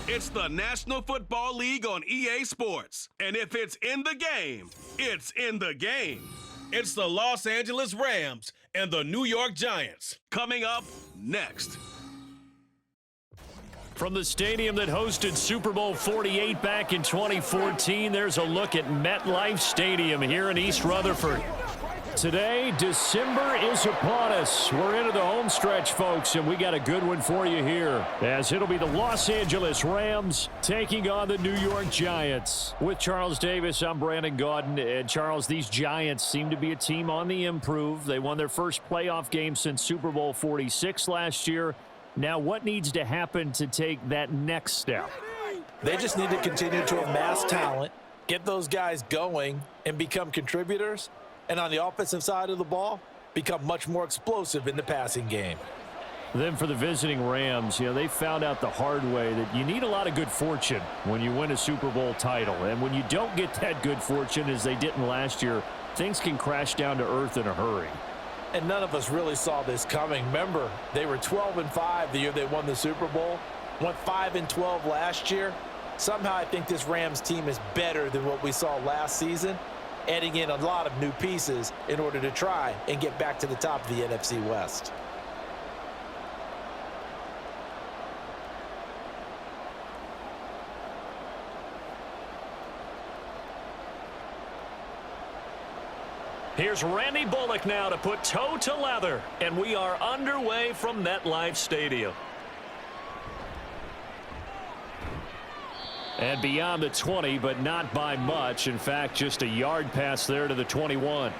It's the National Football League on EA Sports. And if it's in the game, it's in the game. It's the Los Angeles Rams and the New York Giants. Coming up next. From the stadium that hosted Super Bowl 48 back in 2014, there's a look at MetLife Stadium here in East Rutherford. Today, December is upon us. We're into the home stretch, folks, and we got a good one for you here, as it'll be the Los Angeles Rams taking on the New York Giants. With Charles Davis, I'm Brandon Gaudin. And Charles, these Giants seem to be a team on the improve. They won their first playoff game since Super Bowl 46 last year. Now, what needs to happen to take that next step? They just need to continue to amass talent, get those guys going, and become contributors. And on the offensive side of the ball, become much more explosive in the passing game. Then for the visiting Rams, they found out the hard way that you need a lot of good fortune when you win a Super Bowl title. And when you don't get that good fortune, as they didn't last year, things can crash down to earth in a hurry. And none of us really saw this coming. Remember, they were 12-5 the year they won the Super Bowl, went 5-12 last year. Somehow I think this Rams team is better than what we saw last season, adding in a lot of new pieces in order to try and get back to the top of the NFC West. Here's Randy Bullock now to put toe to leather, and we are underway from MetLife Stadium. And beyond the 20, but not by much. In fact, just a yard pass there to the 21.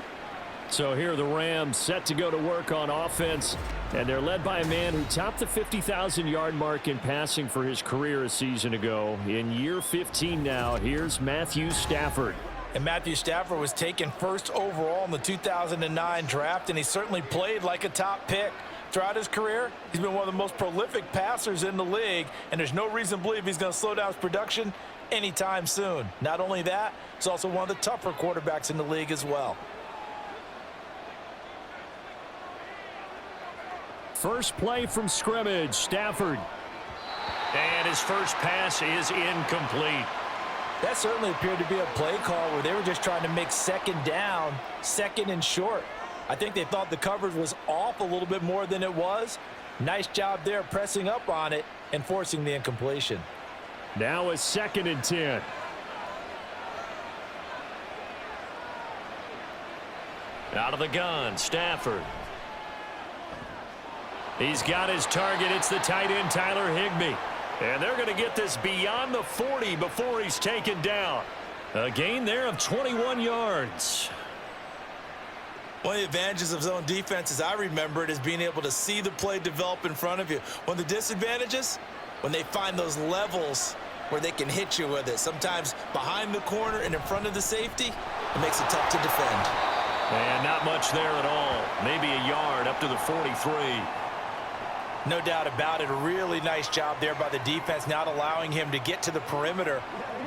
So here are the Rams set to go to work on offense, and they're led by a man who topped the 50,000-yard mark in passing for his career a season ago. In year 15 now, here's Matthew Stafford. And Matthew Stafford was taken first overall in the 2009 draft, and he certainly played like a top pick. Throughout his career, he's been one of the most prolific passers in the league, and there's no reason to believe he's going to slow down his production anytime soon. Not only that, he's also one of the tougher quarterbacks in the league as well. First play from scrimmage, Stafford. And his first pass is incomplete. That certainly appeared to be a play call where they were just trying to make second down, second and short. I think they thought the coverage was off a little bit more than it was. Nice job there pressing up on it and forcing the incompletion. Now a 2nd and 10. Out of the gun, Stafford. He's got his target. It's the tight end, Tyler Higbee. And they're going to get this beyond the 40 before he's taken down. A gain there of 21 yards. One of the advantages of zone defense, as I remember it, is being able to see the play develop in front of you. One of the disadvantages, when they find those levels where they can hit you with it. Sometimes behind the corner and in front of the safety, it makes it tough to defend. And not much there at all. Maybe a yard up to the 43. No doubt about it. A really nice job there by the defense, not allowing him to get to the perimeter.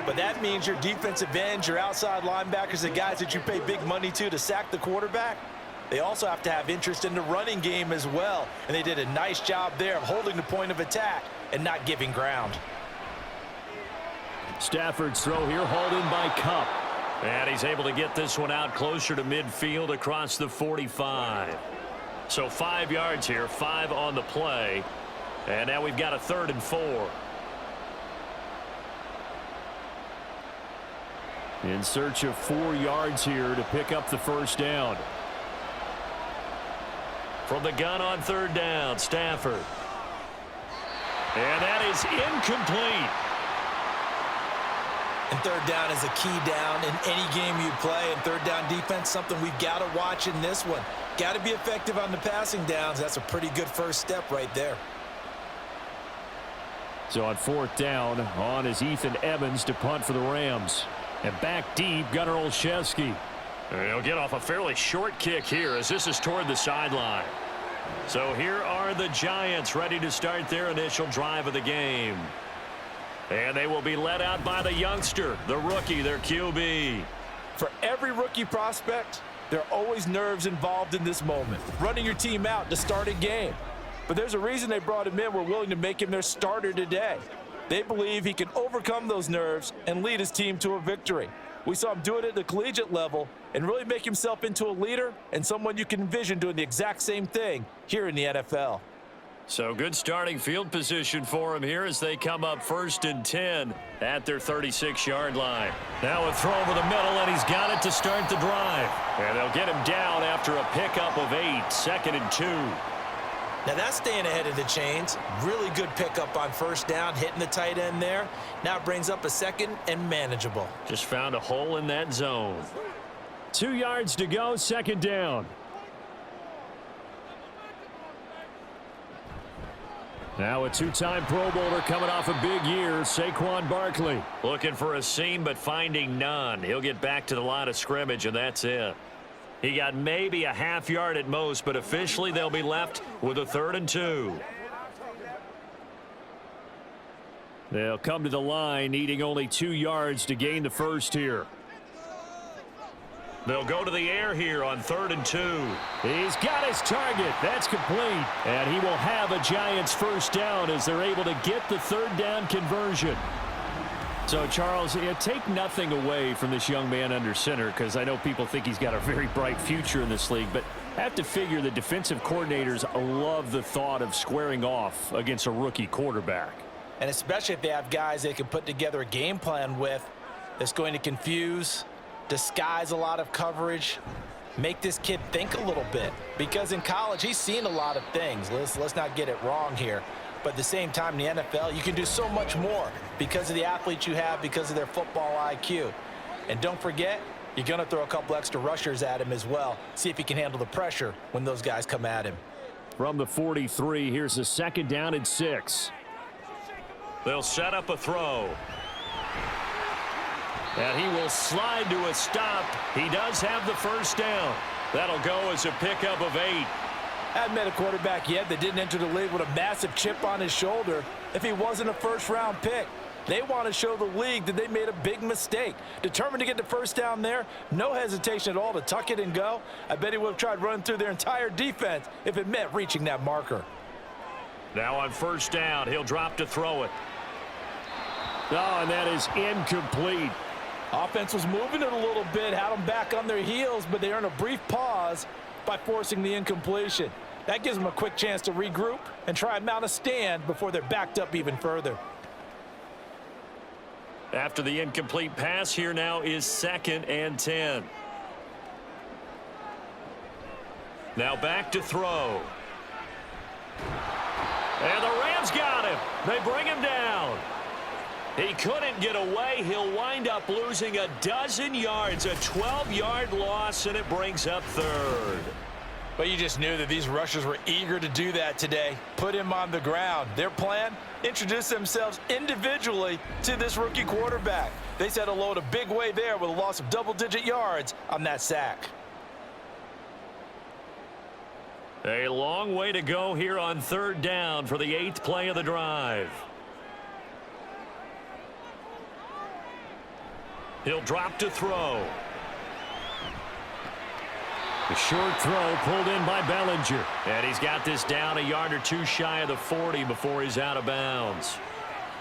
But that means your defensive ends, your outside linebackers, the guys that you pay big money to sack the quarterback, they also have to have interest in the running game as well. And they did a nice job there of holding the point of attack and not giving ground. Stafford's throw here hauled in by Kupp. And he's able to get this one out closer to midfield across the 45. So 5 yards here, 5 on the play. And now we've got a 3rd and 4. In search of 4 yards here to pick up the first down. From the gun on 3rd down, Stafford. And that is incomplete. And 3rd down is a key down in any game you play. And 3rd down defense, something we've got to watch in this one. Got to be effective on the passing downs. That's a pretty good first step right there. So on 4th down, on is Ethan Evans to punt for the Rams. And back deep, Gunnar Olszewski. He'll get off a fairly short kick here as this is toward the sideline. So here are the Giants ready to start their initial drive of the game. And they will be led out by the youngster, the rookie, their QB. For every rookie prospect, there are always nerves involved in this moment. Running your team out to start a game. But there's a reason they brought him in. We're willing to make him their starter today. They believe he can overcome those nerves and lead his team to a victory. We saw him do it at the collegiate level and really make himself into a leader and someone you can envision doing the exact same thing here in the NFL. So good starting field position for him here as they come up 1st and 10 at their 36-yard line. Now a throw over the middle, and he's got it to start the drive. And they'll get him down after a pickup of 8, 2nd and 2. Now that's staying ahead of the chains. Really good pickup on 1st down, hitting the tight end there. Now it brings up a 2nd and manageable. Just found a hole in that zone. 2 yards to go, 2nd down. Now a 2-time Pro Bowler coming off a big year, Saquon Barkley. Looking for a seam, but finding none. He'll get back to the line of scrimmage, and that's it. He got maybe a half yard at most, but officially they'll be left with a 3rd and 2. They'll come to the line, needing only 2 yards to gain the first here. They'll go to the air here on 3rd and 2. He's got his target. That's complete. And he will have a Giants 1st down as they're able to get the 3rd down conversion. So, Charles, take nothing away from this young man under center, because I know people think he's got a very bright future in this league, but I have to figure the defensive coordinators love the thought of squaring off against a rookie quarterback. And especially if they have guys they can put together a game plan with that's going to confuse, disguise a lot of coverage, make this kid think a little bit. Because in college, he's seen a lot of things. Let's not get it wrong here. But at the same time, in the NFL, you can do so much more because of the athletes you have, because of their football IQ. And don't forget, you're going to throw a couple extra rushers at him as well. See if he can handle the pressure when those guys come at him. From the 43, here's a 2nd down and 6. They'll set up a throw. And he will slide to a stop. He does have the 1st down. That'll go as a pickup of 8. I haven't met a quarterback yet that didn't enter the league with a massive chip on his shoulder if he wasn't a 1st-round pick. They want to show the league that they made a big mistake. Determined to get the 1st down there, no hesitation at all to tuck it and go. I bet he would have tried running through their entire defense if it meant reaching that marker. Now on 1st down, he'll drop to throw it. Oh, and that is incomplete. Offense was moving it a little bit, had them back on their heels, but they earned a brief pause by forcing the incompletion. That gives them a quick chance to regroup and try and mount a stand before they're backed up even further. After the incomplete pass, here now is 2nd and 10. Now back to throw. And the Rams got him. They bring him down. He couldn't get away. He'll wind up losing a dozen yards, a 12-yard loss, and it brings up 3rd. But you just knew that these rushers were eager to do that today. Put him on the ground. Their plan, introduce themselves individually to this rookie quarterback. They said hello in a big way there with a loss of double-digit yards on that sack. A long way to go here on 3rd down for the 8th play of the drive. He'll drop to throw. The short throw pulled in by Bellinger. And he's got this down a yard or 2 shy of the 40 before he's out of bounds.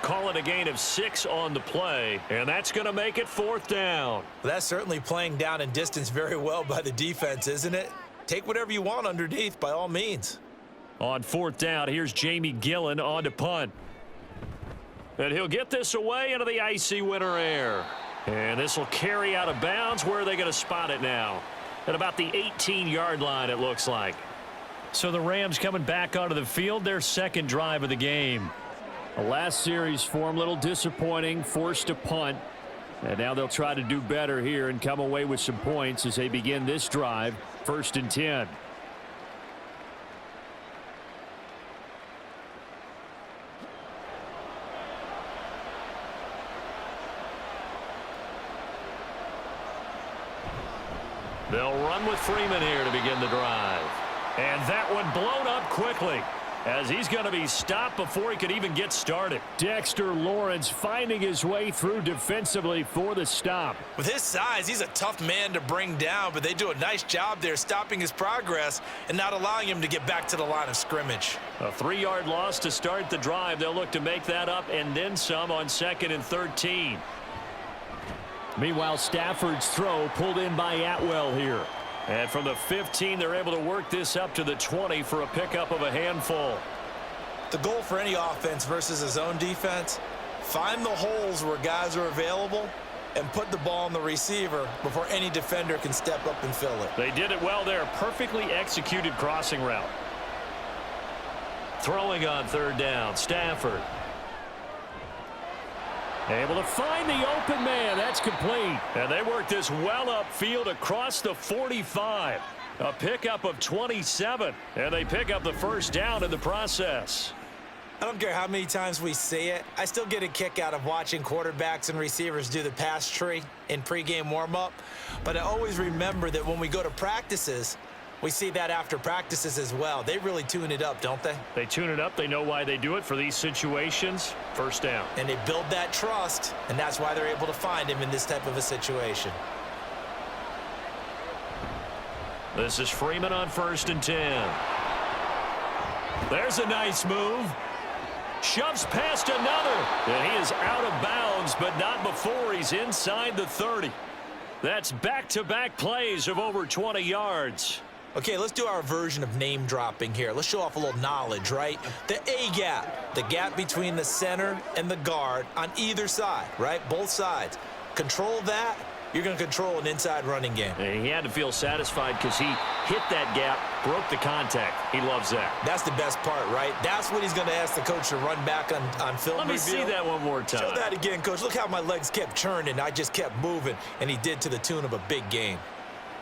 Call it a gain of 6 on the play, and that's going to make it 4th down. Well, that's certainly playing down in distance very well by the defense, isn't it? Take whatever you want underneath by all means. On 4th down, here's Jamie Gillen on to punt. And he'll get this away into the icy winter air. And this will carry out of bounds. Where are they going to spot it now? At about the 18-yard line, it looks like. So the Rams coming back onto the field, their 2nd drive of the game. The last series for them, a little disappointing, forced to punt. And now they'll try to do better here and come away with some points as they begin this drive, 1st and 10. They'll run with Freeman here to begin the drive. And that one blown up quickly. as he's going to be stopped before he could even get started. Dexter Lawrence finding his way through defensively for the stop. With his size, he's a tough man to bring down, but they do a nice job there stopping his progress and not allowing him to get back to the line of scrimmage. A 3-yard loss to start the drive. They'll look to make that up and then some on 2nd and 13. Meanwhile, Stafford's throw pulled in by Atwell here. And from the 15, they're able to work this up to the 20 for a pickup of a handful. The goal for any offense versus his own defense, find the holes where guys are available and put the ball on the receiver before any defender can step up and fill it. They did it well there. Perfectly executed crossing route. Throwing on 3rd down, Stafford. Able to find the open man. That's complete. And they work this well upfield across the 45. A pickup of 27. And they pick up the 1st down in the process. I don't care how many times we see it. I still get a kick out of watching quarterbacks and receivers do the pass tree in pregame warm-up. But I always remember that when we go to practices, we see that after practices as well. They really tune it up, don't they? They tune it up. They know why they do it for these situations. 1st down. And they build that trust, and that's why they're able to find him in this type of a situation. This is Freeman on 1st and 10. There's a nice move. Shoves past another. And he is out of bounds, but not before he's inside the 30. That's back-to-back plays of over 20 yards. Okay, let's do our version of name dropping here. Let's show off a little knowledge, right? The A-gap, the gap between the center and the guard on either side, right? Both sides. Control that, you're going to control an inside running game. And he had to feel satisfied because he hit that gap, broke the contact. He loves that. That's the best part, right? That's what he's going to ask the coach to run back on film Let me review. see that one more time. Show that again, coach. Look how my legs kept churning. I just kept moving, and he did to the tune of a big game.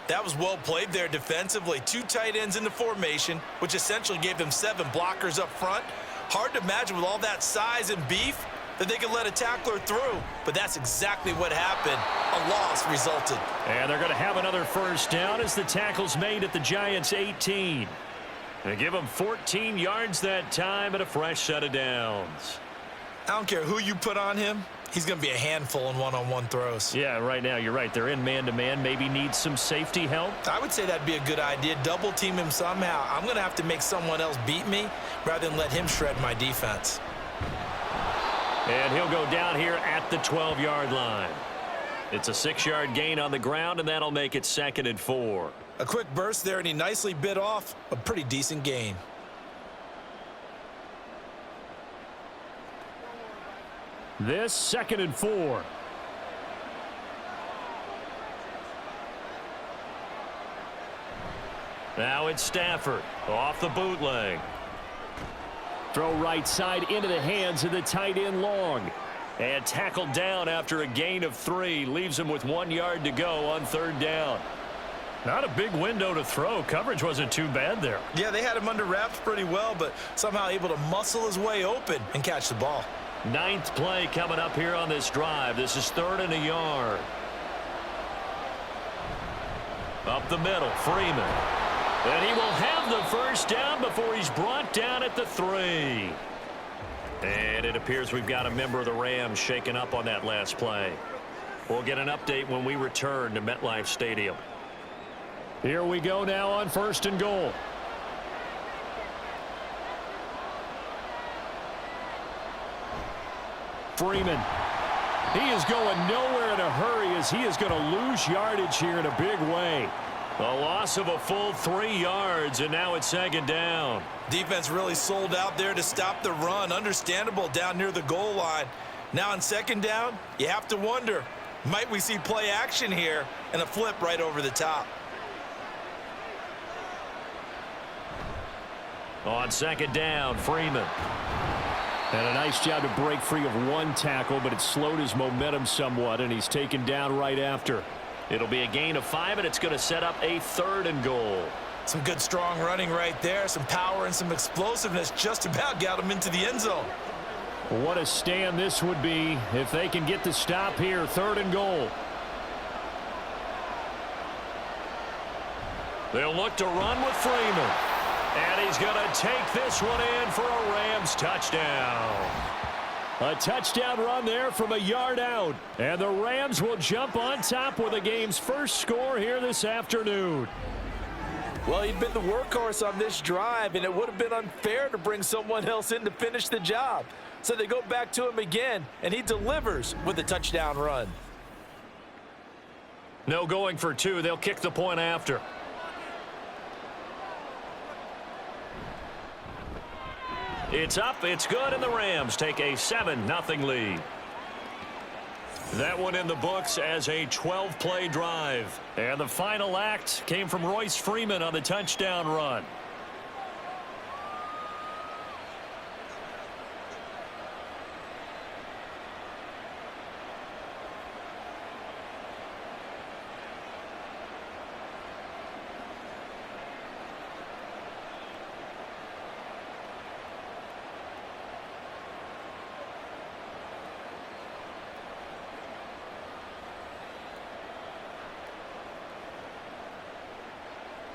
That was well played there defensively. 2 tight ends in the formation, which essentially gave them 7 blockers up front. Hard to imagine with all that size and beef that they could let a tackler through, but that's exactly what happened. A loss resulted. And they're going to have another 1st down as the tackle's made at the Giants' 18. They give them 14 yards that time and a fresh set of downs. I don't care who you put on him. He's going to be a handful in one-on-one throws. Yeah, right now, you're right. They're in man-to-man. Maybe needs some safety help. I would say that'd be a good idea. Double team him somehow. I'm going to have to make someone else beat me rather than let him shred my defense. And he'll go down here at the 12-yard line. It's a 6-yard gain on the ground, and that'll make it 2nd and 4. A quick burst there, and he nicely bit off a pretty decent gain. This 2nd and 4. Now it's Stafford off the bootleg. Throw right side into the hands of the tight end Long. And tackled down after a gain of 3. Leaves him with 1 yard to go on 3rd down. Not a big window to throw. Coverage wasn't too bad there. Yeah, they had him under wraps pretty well, but somehow able to muscle his way open and catch the ball. 9th play coming up here on this drive. This is 3rd and a yard. Up the middle, Freeman. And he will have the 1st down before he's brought down at the 3. And it appears we've got a member of the Rams shaken up on that last play. We'll get an update when we return to MetLife Stadium. Here we go now on 1st and goal. Freeman. He is going nowhere in a hurry as he is going to lose yardage here in a big way. A loss of a full 3 yards, and now it's 2nd down. Defense really sold out there to stop the run. Understandable down near the goal line. Now on 2nd down, you have to wonder, might we see play action here and a flip right over the top? On 2nd down, Freeman. And a nice job to break free of 1 tackle, but it slowed his momentum somewhat, and he's taken down right after. It'll be a gain of 5, and it's going to set up a 3rd and goal. Some good strong running right there. Some power and some explosiveness just about got him into the end zone. What a stand this would be if they can get the stop here. 3rd and goal. They'll look to run with Freeman. And he's is going to take this one in for a Rams touchdown. A touchdown run there from a yard out. And the Rams will jump on top with the game's first score here this afternoon. Well, he'd been the workhorse on this drive, and it would have been unfair to bring someone else in to finish the job. So they go back to him again, and he delivers with a touchdown run. No going for two. They'll kick the point after. It's up, it's good, and the Rams take a 7-0 lead. That one in the books as a 12-play drive. And the final act came from Royce Freeman on the touchdown run.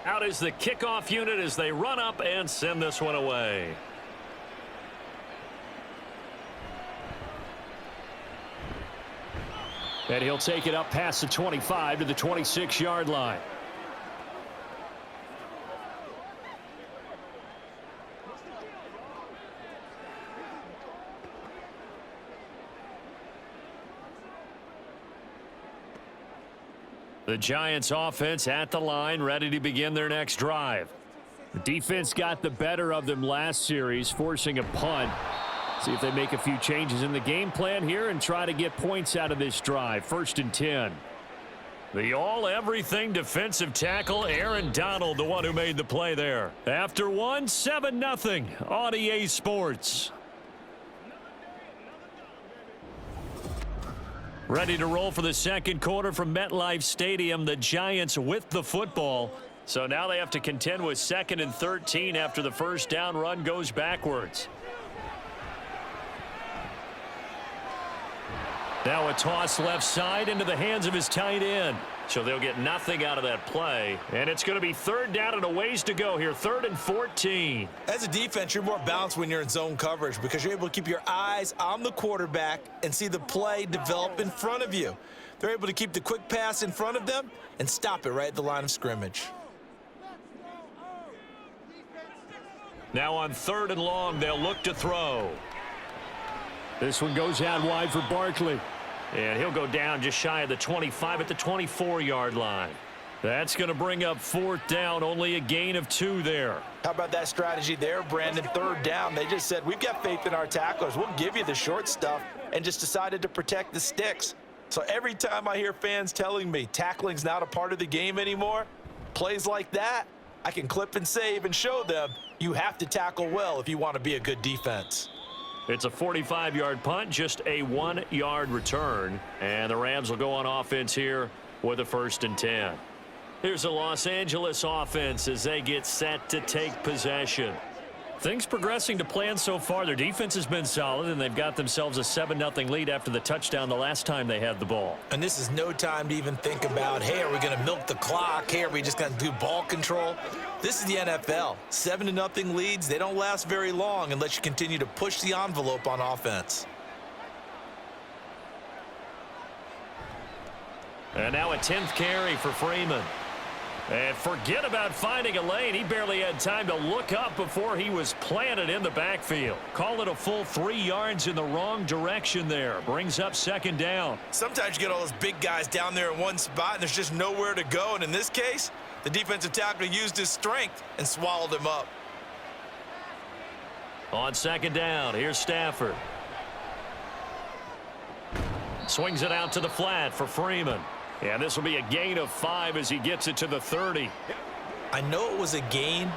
Out is the kickoff unit as they run up and send this one away. And he'll take it up past the 25 to the 26-yard line. The Giants offense at the line, ready to begin their next drive. The defense got the better of them last series, forcing a punt. See if they make a few changes in the game plan here and try to get points out of this drive. 1st and 10. The all-everything defensive tackle, Aaron Donald, the one who made the play there. After one, 7-0 on EA Sports. Ready to roll for the second quarter from MetLife Stadium. The Giants with the football. So now they have to contend with 2nd and 13 after the first down run goes backwards. Now a toss left side into the hands of his tight end. So they'll get nothing out of that play. And it's going to be 3rd down and a ways to go here. 3rd and 14. As a defense, you're more balanced when you're in zone coverage because you're able to keep your eyes on the quarterback and see the play develop in front of you. They're able to keep the quick pass in front of them and stop it right at the line of scrimmage. Now on 3rd and long, they'll look to throw. This one goes out wide for Barkley. And he'll go down just shy of the 25 at the 24-yard line. That's going to bring up 4th down, only a gain of 2 there. How about that strategy there, Brandon? 3rd down, they just said, we've got faith in our tacklers. We'll give you the short stuff, and just decided to protect the sticks. So every time I hear fans telling me tackling's not a part of the game anymore, plays like that, I can clip and save and show them you have to tackle well if you want to be a good defense. It's a 45-yard punt, just a 1-yard return. And the Rams will go on offense here with a 1st and 10. Here's the Los Angeles offense as they get set to take possession. Things progressing to plan so far. Their defense has been solid, and they've got themselves a 7-0 lead after the touchdown the last time they had the ball. And this is no time to even think about, hey, are we going to milk the clock? Hey, are we just going to do ball control? This is the NFL. 7-0 leads, they don't last very long unless you continue to push the envelope on offense. And now a 10th carry for Freeman. And forget about finding a lane. He barely had time to look up before he was planted in the backfield. Call it a full 3 yards in the wrong direction there. Brings up 2nd down. Sometimes you get all those big guys down there in one spot, and there's just nowhere to go. And in this case, the defensive tackle used his strength and swallowed him up. On 2nd down, here's Stafford. Swings it out to the flat for Freeman. And this will be a gain of 5 as he gets it to the 30. I know it was a gain,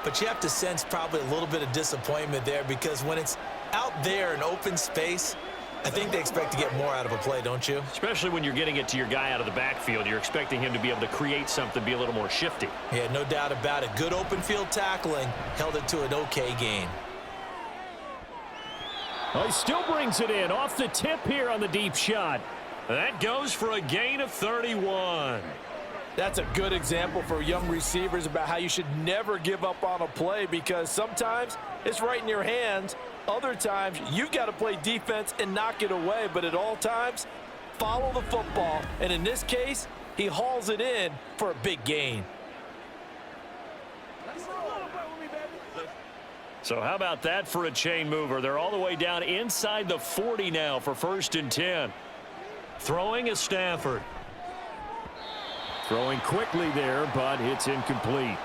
but you have to sense probably a little bit of disappointment there because when it's out there in open space, I think they expect to get more out of a play, don't you? Especially when you're getting it to your guy out of the backfield. You're expecting him to be able to create something, be a little more shifty. Yeah, no doubt about it. Good open field tackling held it to an okay gain. Oh, he still brings it in off the tip here on the deep shot. That goes for a gain of 31. That's a good example for young receivers about how you should never give up on a play, because sometimes it's right in your hands. Other times you've got to play defense and knock it away, but at all times, follow the football. And in this case, he hauls it in for a big gain. So how about that for a chain mover? They're all the way down inside the 40 now for 1st and 10. Throwing is Stafford. Throwing quickly there, but it's incomplete.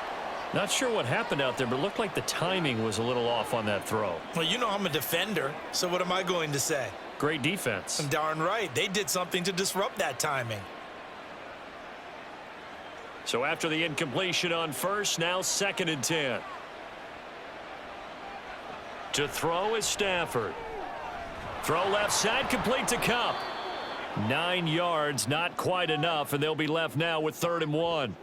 Not sure what happened out there, but it looked like the timing was a little off on that throw. Well, you know I'm a defender, so what am I going to say? Great defense. Darn right. They did something to disrupt that timing. So after the incompletion on 1st, now 2nd and 10. To throw is Stafford. Throw left side, complete to Kupp. 9 yards, not quite enough, and they'll be left now with 3rd and 1.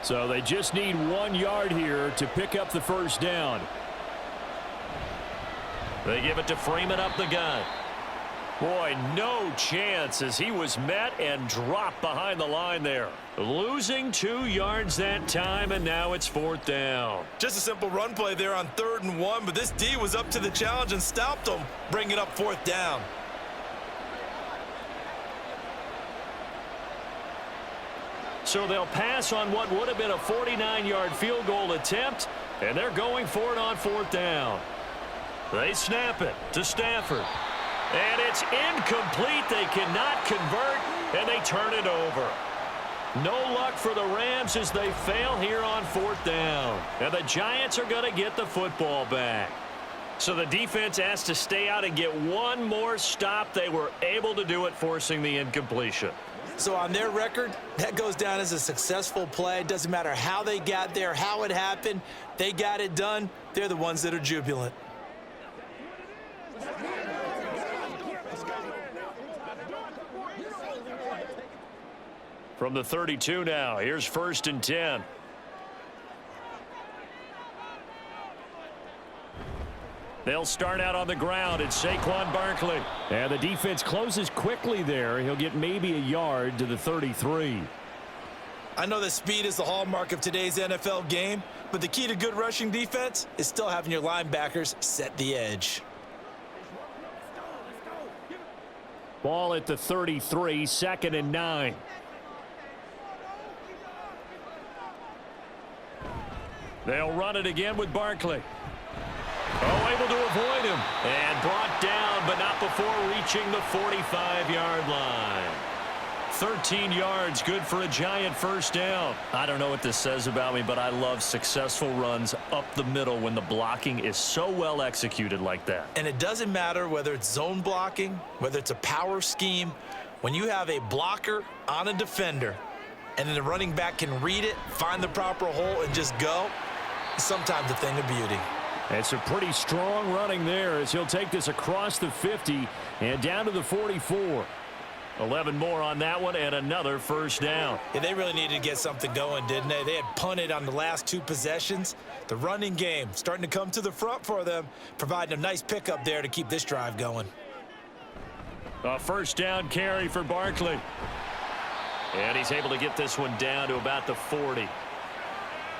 So they just need 1 yard here to pick up the 1st down. They give it to Freeman up the gut. Boy, no chance as he was met and dropped behind the line there. Losing 2 yards that time, and now it's 4th down. Just a simple run play there on 3rd and 1, but this D was up to the challenge and stopped them, bringing up 4th down. So they'll pass on what would have been a 49-yard field goal attempt, and they're going for it on 4th down. They snap it to Stafford. And it's incomplete. They cannot convert, and they turn it over. No luck for the Rams as they fail here on 4th down. And the Giants are going to get the football back. So the defense has to stay out and get one more stop. They were able to do it, forcing the incompletion. So on their record, that goes down as a successful play. It doesn't matter how they got there, how it happened. They got it done. They're the ones that are jubilant. From the 32 now, here's 1st and 10. They'll start out on the ground. It's Saquon Barkley. And the defense closes quickly there. He'll get maybe a yard to the 33. I know that speed is the hallmark of today's NFL game, but the key to good rushing defense is still having your linebackers set the edge. Ball at the 33, 2nd and 9. They'll run it again with Barkley. Oh, able to avoid him. And brought down, but not before reaching the 45-yard line. 13 yards, good for a Giant 1st down. I don't know what this says about me, but I love successful runs up the middle when the blocking is so well executed like that. And it doesn't matter whether it's zone blocking, whether it's a power scheme. When you have a blocker on a defender, and then the running back can read it, find the proper hole, and just go, it's sometimes a thing of beauty. It's a pretty strong running there as he'll take this across the 50 and down to the 44. 11 more on that one and another 1st down. Yeah, they really needed to get something going, didn't they? They had punted on the last 2 possessions. The running game starting to come to the front for them, providing a nice pickup there to keep this drive going. A 1st down carry for Barkley. And he's able to get this one down to about the 40.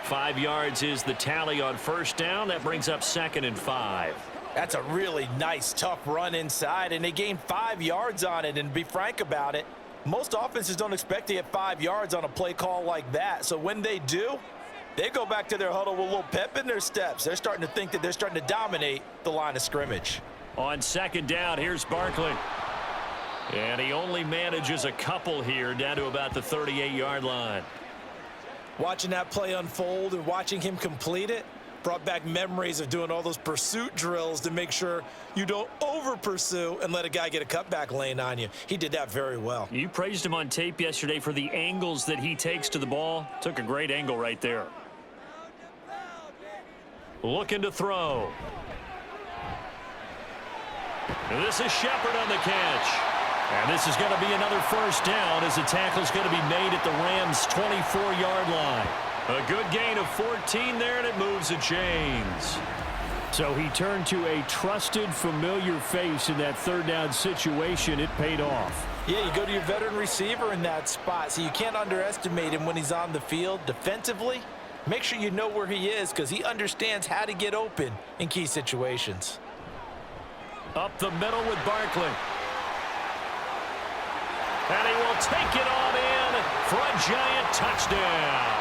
5 yards is the tally on 1st down. That brings up 2nd and 5. That's a really nice, tough run inside, and they gained 5 yards on it. And to be frank about it, most offenses don't expect to get 5 yards on a play call like that. So when they do, they go back to their huddle with a little pep in their steps. They're starting to think that they're starting to dominate the line of scrimmage. On 2nd down, here's Barkley. And he only manages a couple here down to about the 38-yard line. Watching that play unfold and watching him complete it brought back memories of doing all those pursuit drills to make sure you don't over-pursue and let a guy get a cutback lane on you. He did that very well. You praised him on tape yesterday for the angles that he takes to the ball. Took a great angle right there. Looking to throw. And this is Shepard on the catch. And this is going to be another 1st down as the tackle's going to be made at the Rams' 24-yard line. A good gain of 14 there, and it moves the chains. So he turned to a trusted, familiar face in that third down situation. It paid off. Yeah, you go to your veteran receiver in that spot, so you can't underestimate him when he's on the field. Defensively, make sure you know where he is because he understands how to get open in key situations. Up the middle with Barkley. And he will take it on in for a giant touchdown.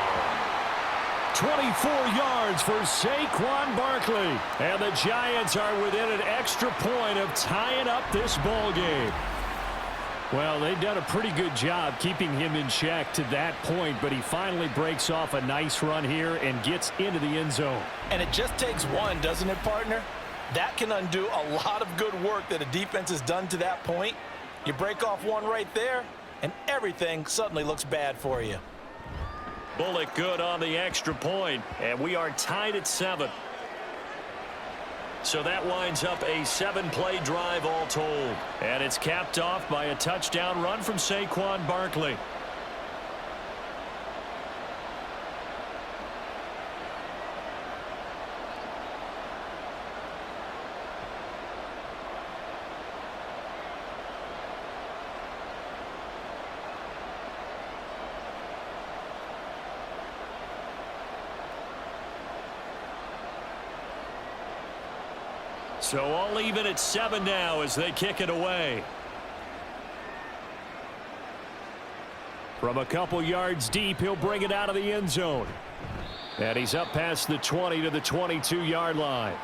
24 yards for Saquon Barkley. And the Giants are within an extra point of tying up this ball game. Well, they've done a pretty good job keeping him in check to that point, but he finally breaks off a nice run here and gets into the end zone. And it just takes one, doesn't it, partner? That can undo a lot of good work that a defense has done to that point. You break off one right there, and everything suddenly looks bad for you. Bullock good on the extra point, and we are tied at 7. So that winds up a 7-play drive all told. And it's capped off by a touchdown run from Saquon Barkley. So all even at 7 now as they kick it away. From a couple yards deep, he'll bring it out of the end zone. And he's up past the 20 to the 22-yard line.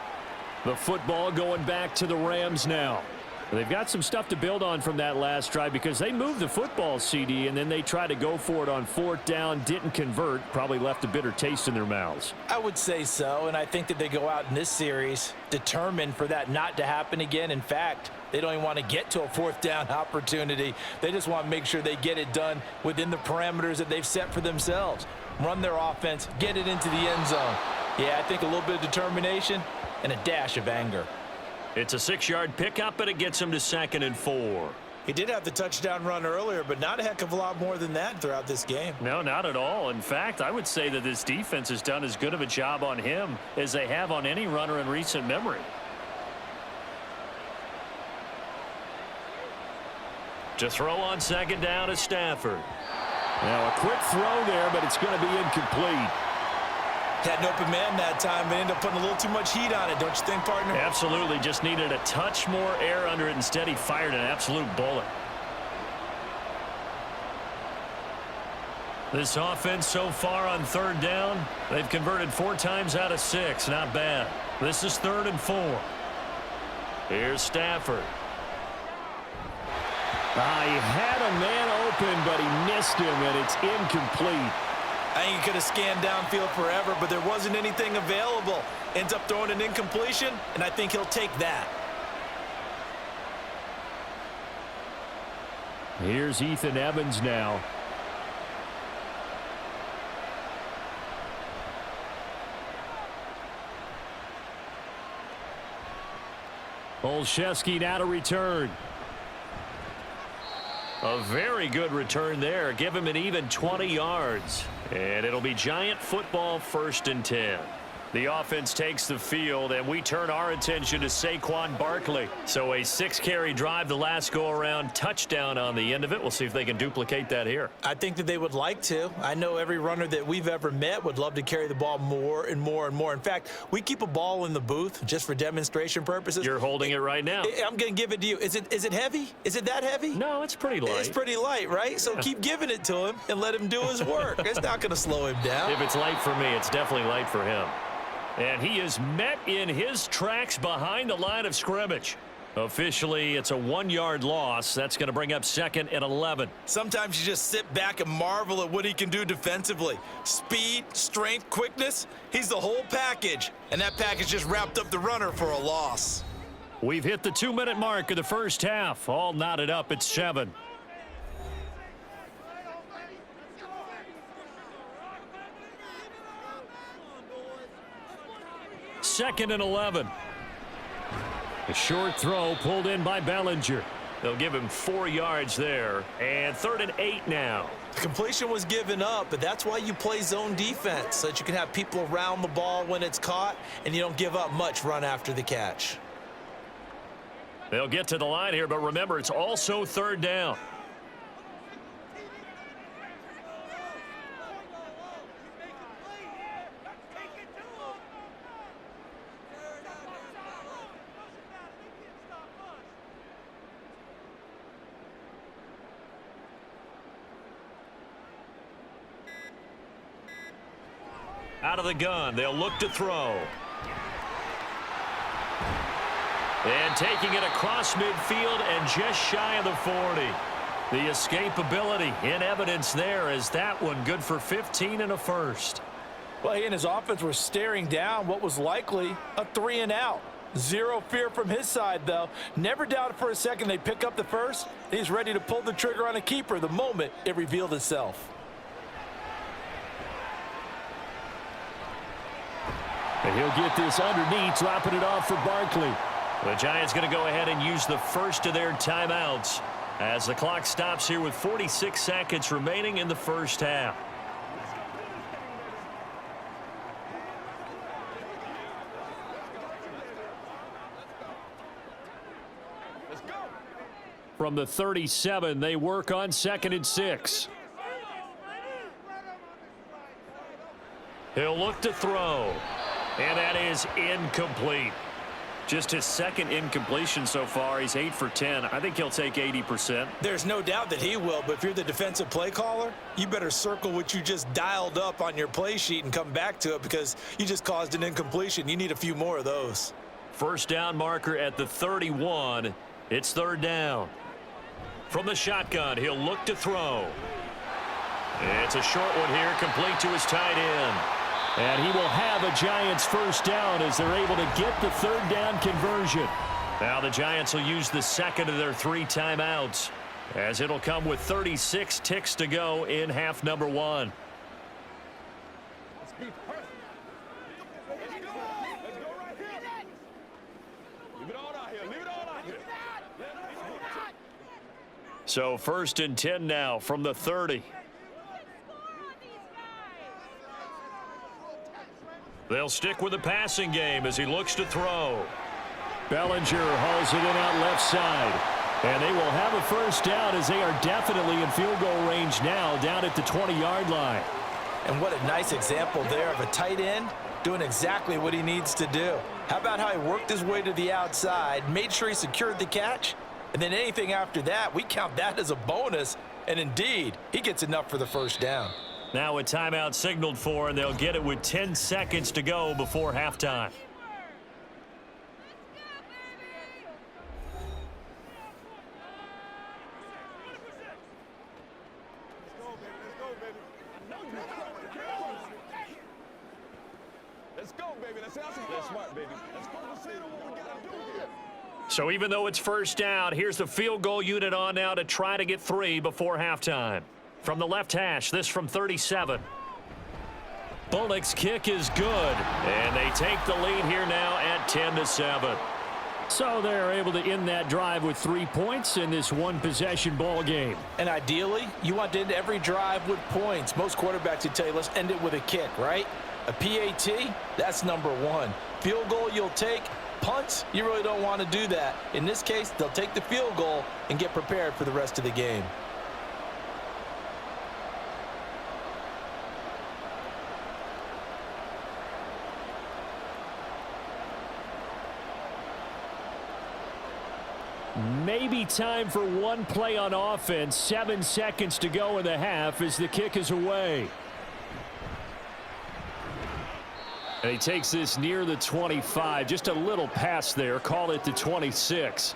The football going back to the Rams now. They've got some stuff to build on from that last drive because they moved the football, CD, and then they tried to go for it on 4th down, didn't convert, probably left a bitter taste in their mouths. I would say so, and I think that they go out in this series determined for that not to happen again. In fact, they don't even want to get to a 4th down opportunity. They just want to make sure they get it done within the parameters that they've set for themselves. Run their offense, get it into the end zone. Yeah, I think a little bit of determination and a dash of anger. It's a 6-yard pickup, and it gets him to 2nd and 4. He did have the touchdown run earlier, but not a heck of a lot more than that throughout this game. No, not at all. In fact, I would say that this defense has done as good of a job on him as they have on any runner in recent memory. To throw on 2nd down is Stafford. Now a quick throw there, but it's going to be incomplete. Had an open man that time, but ended up putting a little too much heat on it, don't you think, partner? Absolutely. Just needed a touch more air under it. Instead, he fired an absolute bullet. This offense so far on 3rd down, they've converted 4 times out of 6. Not bad. This is 3rd and 4. Here's Stafford. He had a man open, but he missed him, and it's incomplete. I think he could have scanned downfield forever, but there wasn't anything available. Ends up throwing an incompletion, and I think he'll take that. Here's Ethan Evans now. Olszewski now to return. A very good return there. Give him an even 20 yards. And it'll be Giant football, 1st and 10. The offense takes the field, and we turn our attention to Saquon Barkley. So a 6-carry drive the last go-around, touchdown on the end of it. We'll see if they can duplicate that here. I think that they would like to. I know every runner that we've ever met would love to carry the ball more and more and more. In fact, we keep a ball in the booth just for demonstration purposes. You're holding it right now. I'm going to give it to you. Is it heavy? Is it that heavy? No, it's pretty light. It's pretty light, right? So keep giving it to him and let him do his work. It's not going to slow him down. If it's light for me, it's definitely light for him. And he is met in his tracks behind the line of scrimmage. Officially, it's a 1-yard loss. That's going to bring up 2nd and 11. Sometimes you just sit back and marvel at what he can do defensively. Speed, strength, quickness, he's the whole package. And that package just wrapped up the runner for a loss. We've hit the 2-minute mark of the first half. All knotted up at 7. Second and 11. A short throw pulled in by Bellinger. They'll give him 4 yards there. And 3rd and 8 now. The completion was given up, but that's why you play zone defense, so that you can have people around the ball when it's caught, and you don't give up much run after the catch. They'll get to the line here, but remember, it's also 3rd down. Out of the gun, they'll look to throw. And taking it across midfield and just shy of the 40. The escapability in evidence there as that one good for 15 and a first. Well, he and his offense were staring down what was likely a 3 and out. Zero fear from his side, though. Never doubted for a second they'd pick up the first. He's ready to pull the trigger on a keeper the moment it revealed itself. And he'll get this underneath, dropping it off for Barkley. The Giants going to go ahead and use the first of their timeouts as the clock stops here with 46 seconds remaining in the first half. From the 37, they work on 2nd and 6. He'll look to throw. And that is incomplete. Just his 2nd incompletion so far. He's 8 for 10. I think he'll take 80%. There's no doubt that he will, but if you're the defensive play caller, you better circle what you just dialed up on your play sheet and come back to it because you just caused an incompletion. You need a few more of those. First down marker at the 31. It's 3rd down. From the shotgun, he'll look to throw. It's a short one here, complete to his tight end. And he will have a Giants first down as they're able to get the 3rd down conversion. Now the Giants will use the 2nd of their 3 timeouts as it'll come with 36 ticks to go in half number 1. So 1st and 10 now from the 30. They'll stick with the passing game as he looks to throw. Bellinger hauls it in out left side. And they will have a first down as they are definitely in field goal range now down at the 20-yard line. And what a nice example there of a tight end doing exactly what he needs to do. How about how he worked his way to the outside, made sure he secured the catch, and then anything after that, we count that as a bonus. And indeed, he gets enough for the first down. Now a timeout signaled for, and they'll get it with 10 seconds to go before halftime. Let's go, baby. Let's have some fun. That's smart, baby. Let's go. Let's see what we got to do here. So even though it's first down, here's the field goal unit on now to try to get 3 before halftime. From the left hash, this from 37. Bullock's kick is good, and they take the lead here now at 10-7. So they're able to end that drive with 3 points in this one-possession ball game. And ideally, you want to end every drive with points. Most quarterbacks would tell you, let's end it with a kick, right? A PAT, that's number 1. Field goal you'll take. Punts, you really don't want to do that. In this case, they'll take the field goal and get prepared for the rest of the game. Maybe time for one play on offense. 7 seconds to go in the half as the kick is away. And he takes this near the 25. Just a little pass there. Call it the 26.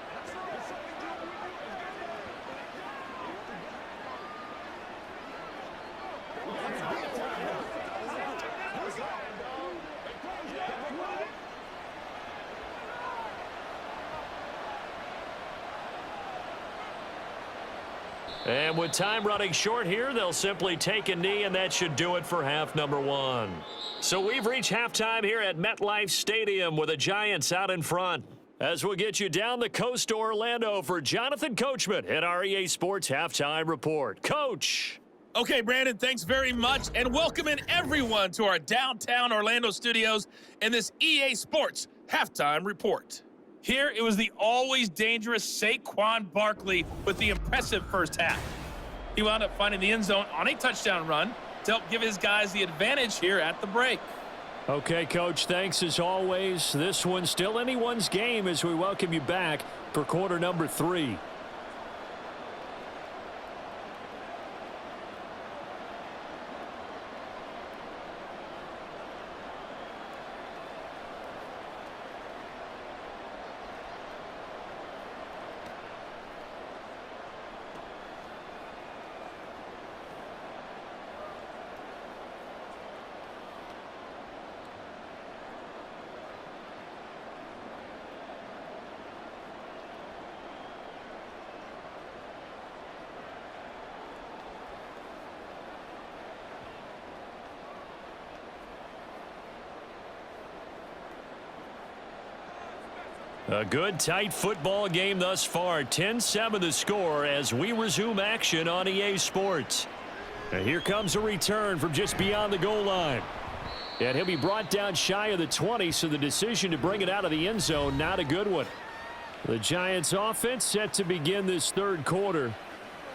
And with time running short here, they'll simply take a knee, and that should do it for half number 1. So we've reached halftime here at MetLife Stadium with the Giants out in front. As we'll get you down the coast to Orlando for Jonathan Coachman at our EA Sports Halftime Report. Coach. Okay, Brandon, thanks very much, and welcome in everyone to our downtown Orlando studios and this EA Sports Halftime Report. Here, it was the always dangerous Saquon Barkley with the impressive first half. He wound up finding the end zone on a touchdown run to help give his guys the advantage here at the break. Okay, Coach, thanks as always. This one's still anyone's game as we welcome you back for quarter number 3. A good, tight football game thus far. 10-7 the score as we resume action on EA Sports. And here comes a return from just beyond the goal line. And he'll be brought down shy of the 20, so the decision to bring it out of the end zone, not a good one. The Giants offense set to begin this third quarter.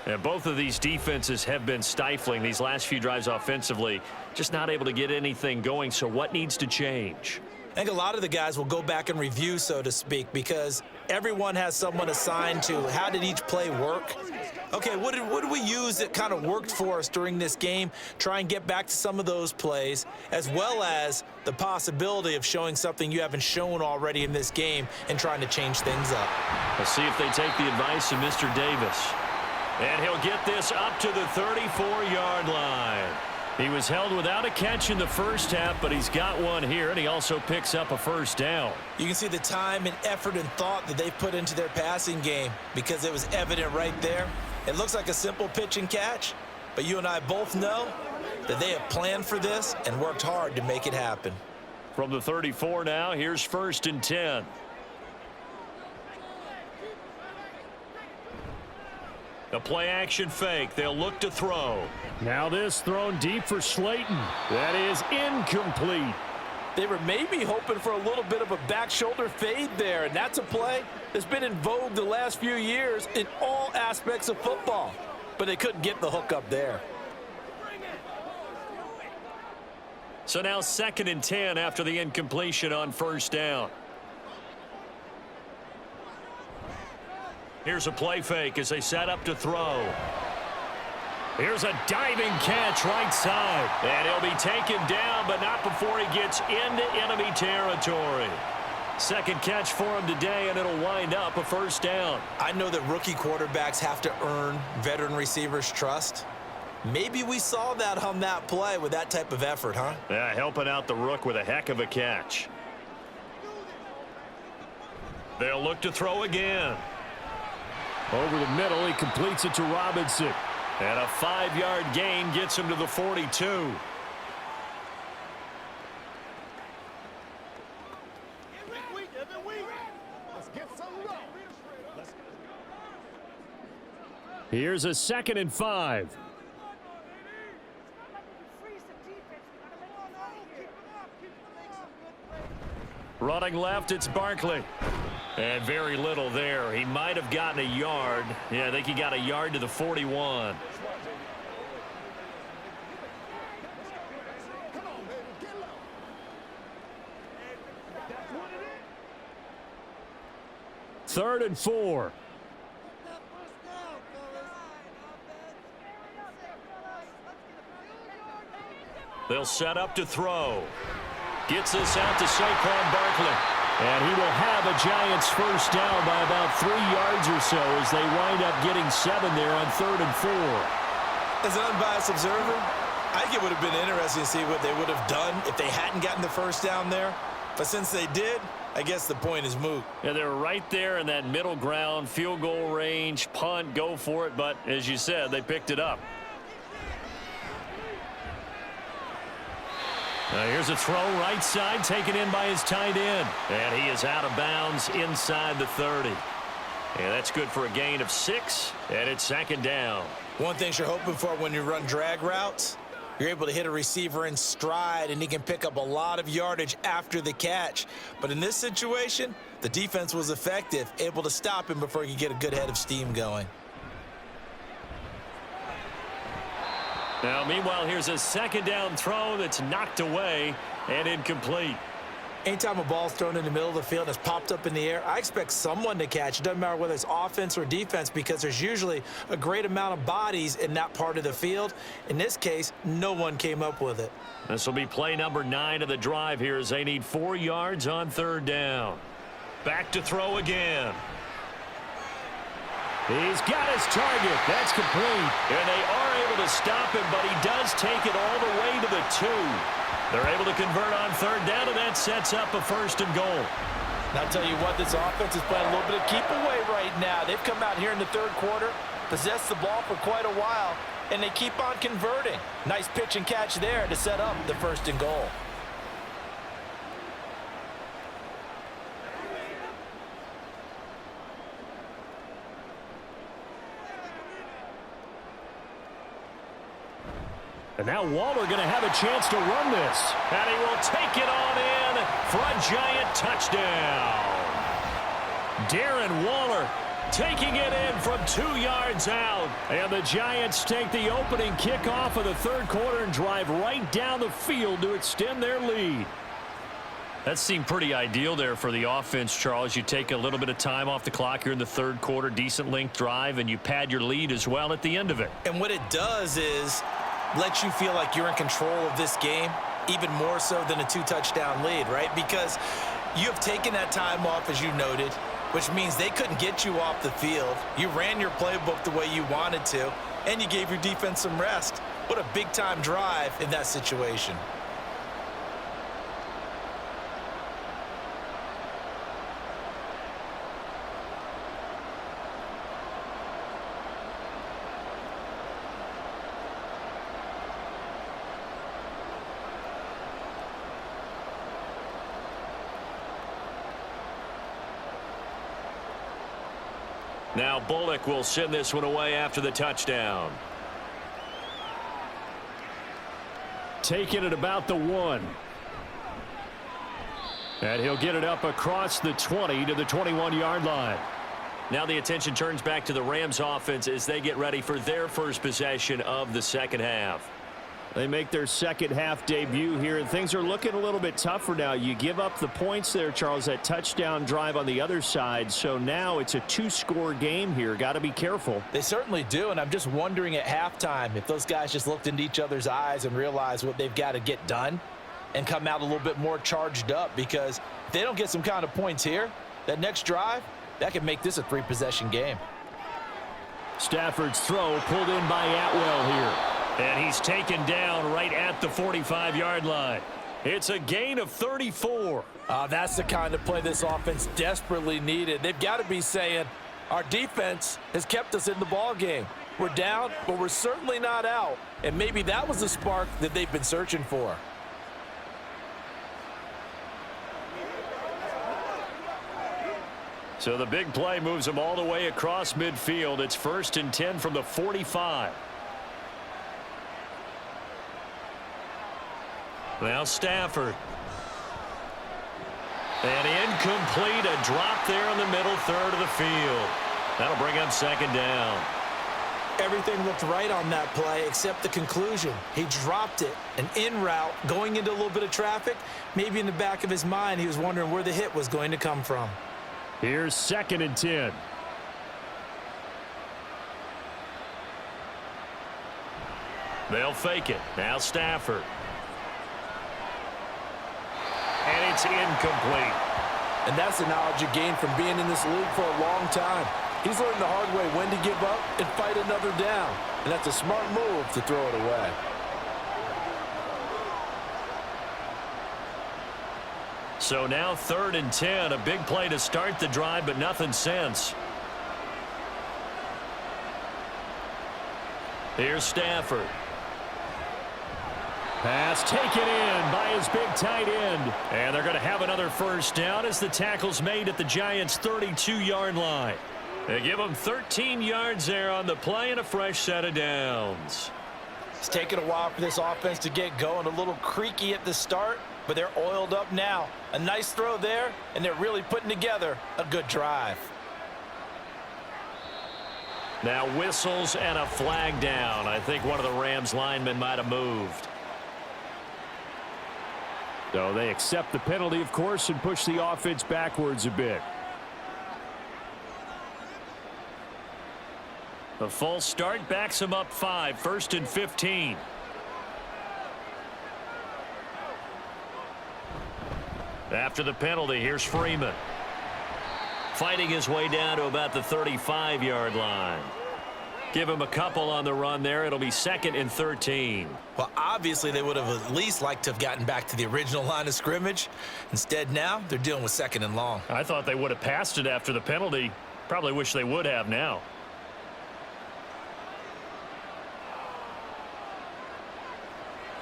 And both of these defenses have been stifling these last few drives offensively. Just not able to get anything going, so what needs to change? I think a lot of the guys will go back and review, so to speak, because everyone has someone assigned to how did each play work. Okay, what did we use that kind of worked for us during this game? Try and get back to some of those plays, as well as the possibility of showing something you haven't shown already in this game and trying to change things up. Let's see if they take the advice of Mr. Davis. And he'll get this up to the 34-yard line. He was held without a catch in the first half, but he's got one here, and he also picks up a first down. You can see the time and effort and thought that they put into their passing game because it was evident right there. It looks like a simple pitch and catch, but you and I both know that they have planned for this and worked hard to make it happen. From the 34 now, here's 1st and 10. A play-action fake. They'll look to throw. Now this thrown deep for Slayton. That is incomplete. They were maybe hoping for a little bit of a back shoulder fade there, and that's a play that's been in vogue the last few years in all aspects of football. But they couldn't get the hook up there. So now 2nd and 10 after the incompletion on 1st down. Here's a play fake as they set up to throw. Here's a diving catch right side. And he'll be taken down, but not before he gets into enemy territory. 2nd catch for him today, and it'll wind up a 1st down. I know that rookie quarterbacks have to earn veteran receivers' trust. Maybe we saw that on that play with that type of effort, huh? Yeah, helping out the rook with a heck of a catch. They'll look to throw again. Over the middle, he completes it to Robinson. And a 5-yard gain gets him to the 42. Here's a 2nd and 5. Running left, it's Barkley. And very little there. He might have gotten a yard. Yeah, I think he got a yard to the 41. Third and 4. They'll set up to throw. Gets this out to Saquon Barkley. And he will have a Giants first down by about 3 yards or so as they wind up getting 7 there on 3rd and 4. As an unbiased observer, I think it would have been interesting to see what they would have done if they hadn't gotten the first down there. But since they did, I guess the point is moot. Yeah, they were right there in that middle ground, field goal range, punt, go for it. But as you said, they picked it up. Here's a throw right side, taken in by his tight end. And he is out of bounds inside the 30. And that's good for a gain of 6, and it's second down. One thing you're hoping for when you run drag routes, you're able to hit a receiver in stride, and he can pick up a lot of yardage after the catch. But in this situation, the defense was effective, able to stop him before he could get a good head of steam going. Now, meanwhile, here's a second down throw that's knocked away and incomplete. Anytime a ball's thrown in the middle of the field and it's popped up in the air, I expect someone to catch. It doesn't matter whether it's offense or defense, because there's usually a great amount of bodies in that part of the field. In this case, no one came up with it. This will be play number 9 of the drive here as they need 4 yards on third down. Back to throw again. He's got his target. That's complete. And they are able to stop him, but he does take it all the way to the 2. They're able to convert on third down, and that sets up a 1st and goal. And I'll tell you what, this offense is playing a little bit of keep away right now. They've come out here in the third quarter, possessed the ball for quite a while, and they keep on converting. Nice pitch and catch there to set up the 1st and goal. And now Waller going to have a chance to run this. And he will take it on in for a giant touchdown. Darren Waller taking it in from 2 yards out. And the Giants take the opening kickoff of the third quarter and drive right down the field to extend their lead. That seemed pretty ideal there for the offense, Charles. You take a little bit of time off the clock here in the third quarter, decent length drive, and you pad your lead as well at the end of it. And what it does is let you feel like you're in control of this game, even more so than a 2-touchdown lead, right? Because you have taken that time off, as you noted, which means they couldn't get you off the field. You ran your playbook the way you wanted to, and you gave your defense some rest. What a big-time drive in that situation. Now Bullock will send this one away after the touchdown. Taking it about the 1. And he'll get it up across the 20 to the 21-yard line. Now the attention turns back to the Rams offense as they get ready for their first possession of the second half. They make their second half debut here, and things are looking a little bit tougher now. You give up the points there, Charles, that touchdown drive on the other side. So now it's a 2-score game here. Got to be careful. They certainly do, and I'm just wondering at halftime if those guys just looked into each other's eyes and realized what they've got to get done and come out a little bit more charged up, because if they don't get some kind of points here, that next drive, that could make this a 3-possession game. Stafford's throw pulled in by Atwell here. And he's taken down right at the 45-yard line. It's a gain of 34. That's the kind of play this offense desperately needed. They've got to be saying, our defense has kept us in the ball game. We're down, but we're certainly not out. And maybe that was the spark that they've been searching for. So the big play moves them all the way across midfield. It's 1st and 10 from the 45. Now Stafford. And incomplete, a drop there in the middle third of the field. That'll bring up second down. Everything looked right on that play except the conclusion. He dropped it, an in route, going into a little bit of traffic. Maybe in the back of his mind, he was wondering where the hit was going to come from. Here's 2nd and 10. They'll fake it. Now Stafford. And it's incomplete. And that's the knowledge you gain from being in this league for a long time. He's learned the hard way when to give up and fight another down. And that's a smart move to throw it away. So now 3rd and 10. A big play to start the drive, but nothing since. Here's Stafford. Pass taken in by his big tight end. And they're going to have another first down as the tackle's made at the Giants' 32-yard line. They give them 13 yards there on the play and a fresh set of downs. It's taken a while for this offense to get going. A little creaky at the start, but they're oiled up now. A nice throw there, and they're really putting together a good drive. Now whistles and a flag down. I think one of the Rams linemen might have moved. So they accept the penalty, of course, and push the offense backwards a bit. The false start backs him up 5, 1st and 15. After the penalty, here's Freeman. Fighting his way down to about the 35-yard line. Give him a couple on the run there. It'll be 2nd and 13. Well, obviously, they would have at least liked to have gotten back to the original line of scrimmage. Instead, now, they're dealing with 2nd and long. I thought they would have passed it after the penalty. Probably wish they would have now.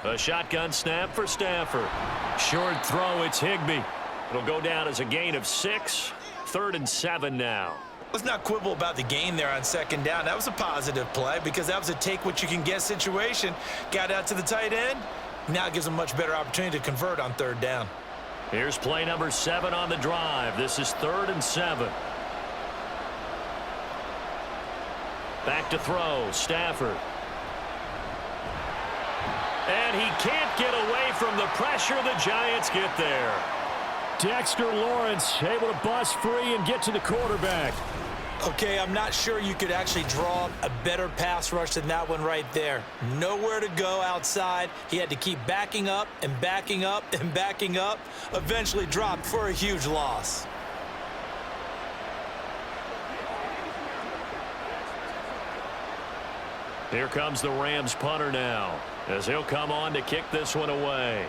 A shotgun snap for Stafford. Short throw, it's Higbee. It'll go down as a gain of 6. 3rd and 7 now. Let's not quibble about the gain there on 2nd down. That was a positive play because that was a take-what-you-can-get situation. Got out to the tight end. Now it gives them a much better opportunity to convert on 3rd down. Here's play number 7 on the drive. This is 3rd and 7. Back to throw, Stafford. And he can't get away from the pressure. The Giants get there. Dexter Lawrence able to bust free and get to the quarterback. Okay, I'm not sure you could actually draw a better pass rush than that one right there. Nowhere to go outside. He had to keep backing up and backing up and backing up. Eventually dropped for a huge loss. Here comes the Rams punter now, as he'll come on to kick this one away.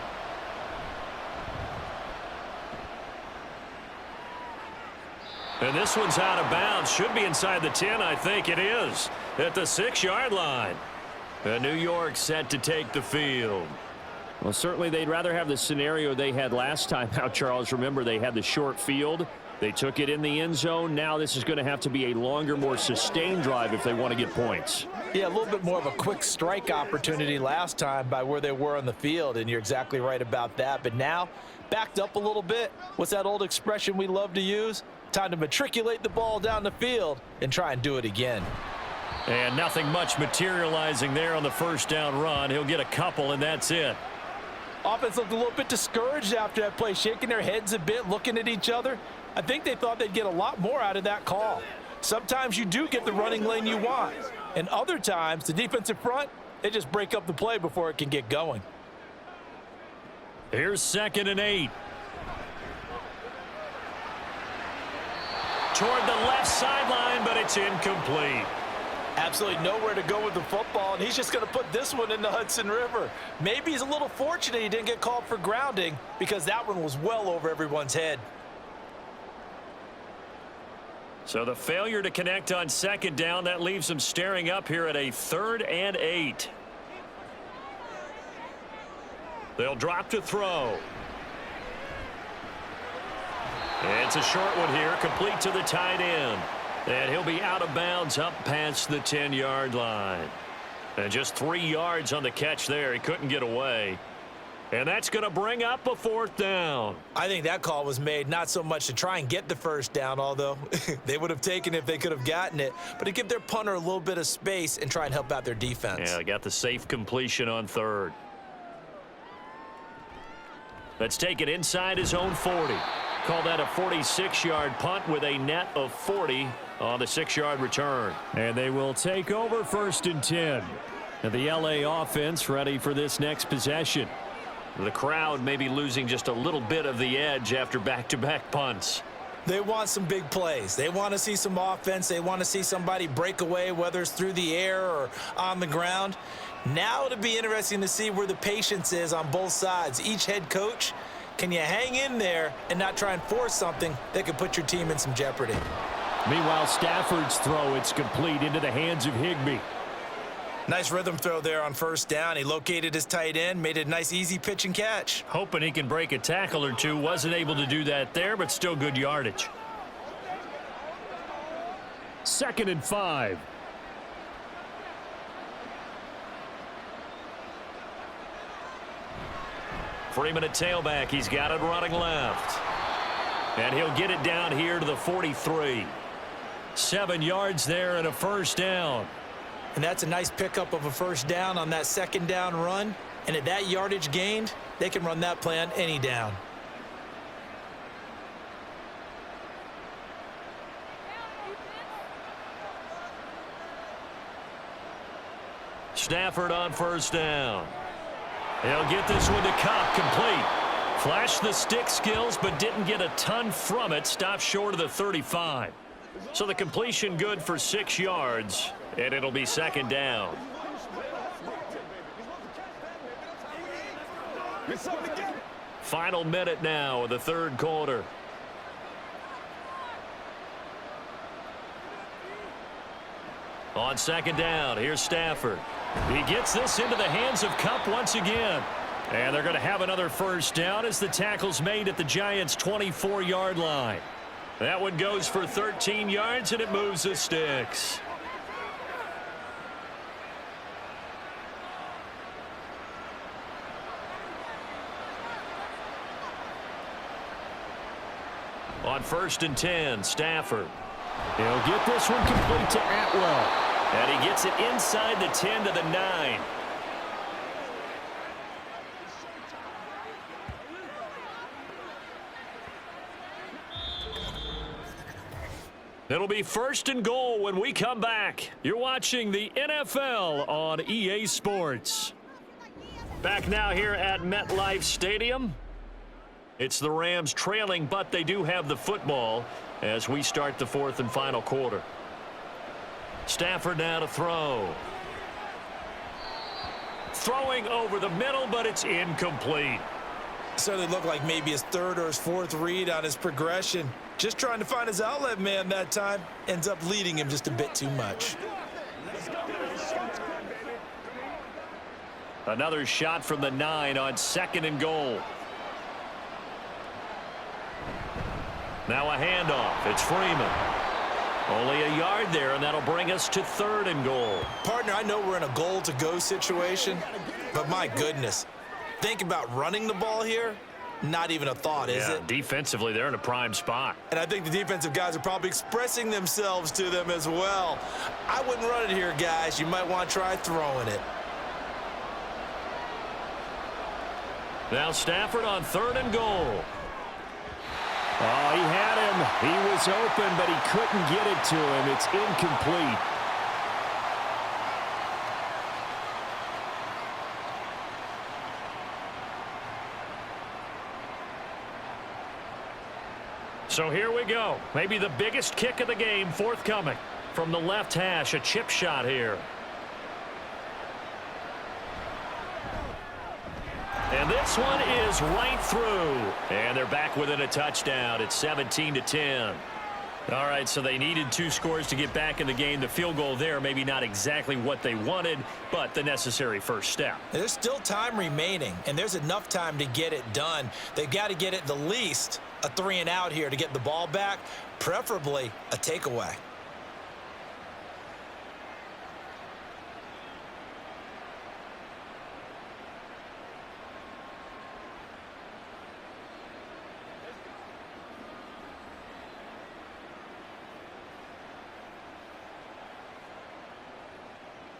And this one's out of bounds. Should be inside the 10, I think it is. At the 6-yard line. And New York set to take the field. Well, certainly they'd rather have the scenario they had last time out, Charles. Remember, they had the short field. They took it in the end zone. Now this is going to have to be a longer, more sustained drive if they want to get points. Yeah, a little bit more of a quick strike opportunity last time by where they were on the field, and you're exactly right about that. But now, backed up a little bit. What's that old expression we love to use? Time to matriculate the ball down the field and try and do it again. And nothing much materializing there on the first down run. He'll get a couple, and that's it. Offense looked a little bit discouraged after that play, shaking their heads a bit, looking at each other. I think they thought they'd get a lot more out of that call. Sometimes you do get the running lane you want, and other times the defensive front, they just break up the play before it can get going. Here's 2nd and 8. Toward the left sideline, but it's incomplete. Absolutely nowhere to go with the football, and he's just going to put this one in the Hudson River. Maybe he's a little fortunate he didn't get called for grounding because that one was well over everyone's head. So the failure to connect on 2nd down, that leaves them staring up here at a 3rd and 8. They'll drop to throw. It's a short one here, complete to the tight end. And he'll be out of bounds up past the 10-yard line. And just 3 yards on the catch there. He couldn't get away. And that's going to bring up a 4th down. I think that call was made not so much to try and get the first down, although they would have taken it if they could have gotten it, but to give their punter a little bit of space and try and help out their defense. Yeah, they got the safe completion on 3rd. Let's take it inside his own 40. Call that a 46-yard punt with a net of 40 on the 6-yard return. And they will take over 1st and 10. And the LA offense ready for this next possession. The crowd may be losing just a little bit of the edge after back-to-back punts. They want some big plays. They want to see some offense. They want to see somebody break away, whether it's through the air or on the ground. Now it'll be interesting to see where the patience is on both sides. Each head coach, can you hang in there and not try and force something that could put your team in some jeopardy? Meanwhile, Stafford's throw, it's complete into the hands of Higbee. Nice rhythm throw there on first down. He located his tight end, made it a nice easy pitch and catch. Hoping he can break a tackle or two. Wasn't able to do that there, but still good yardage. 2nd and 5. Freeman at tailback. He's got it running left. And he'll get it down here to the 43. 7 yards there and a first down. And that's a nice pickup of a first down on that second down run. And at that yardage gained, they can run that play on any down. Stafford on first down. He'll get this one to Cobb, complete. Flashed the stick skills, but didn't get a ton from it. Stopped short of the 35. So the completion good for 6 yards, and it'll be second down. Final minute now of the third quarter. On second down, here's Stafford. He gets this into the hands of Kupp once again. And they're going to have another first down as the tackle's made at the Giants' 24-yard line. That one goes for 13 yards, and it moves the sticks. On 1st and 10, Stafford. He'll get this one complete to Atwell. And he gets it inside the 10 to the 9. It'll be 1st and goal when we come back. You're watching the NFL on EA Sports. Back now here at MetLife Stadium. It's the Rams trailing, but they do have the football as we start the 4th and final quarter. Stafford now to throw. Throwing over the middle, but it's incomplete. Certainly looked like maybe his 3rd or his 4th read on his progression. Just trying to find his outlet man that time. Ends up leading him just a bit too much. Another shot from the 9 on 2nd and goal. Now a handoff. It's Freeman. Only a yard there, and that'll bring us to 3rd and goal. Partner, I know we're in a goal-to-go situation, but my goodness. Think about running the ball here. Not even a thought, is it? Defensively, they're in a prime spot. And I think the defensive guys are probably expressing themselves to them as well. I wouldn't run it here, guys. You might want to try throwing it. Now Stafford on 3rd and goal. Oh, he had him. He was open, but he couldn't get it to him. It's incomplete. So here we go. Maybe the biggest kick of the game forthcoming. From the left hash, a chip shot here. And this one is right through. And they're back within a touchdown. It's 17-10. All right, so they needed 2 scores to get back in the game. The field goal there, maybe not exactly what they wanted, but the necessary first step. There's still time remaining, and there's enough time to get it done. They've got to get it the least a 3 and out here to get the ball back, preferably a takeaway.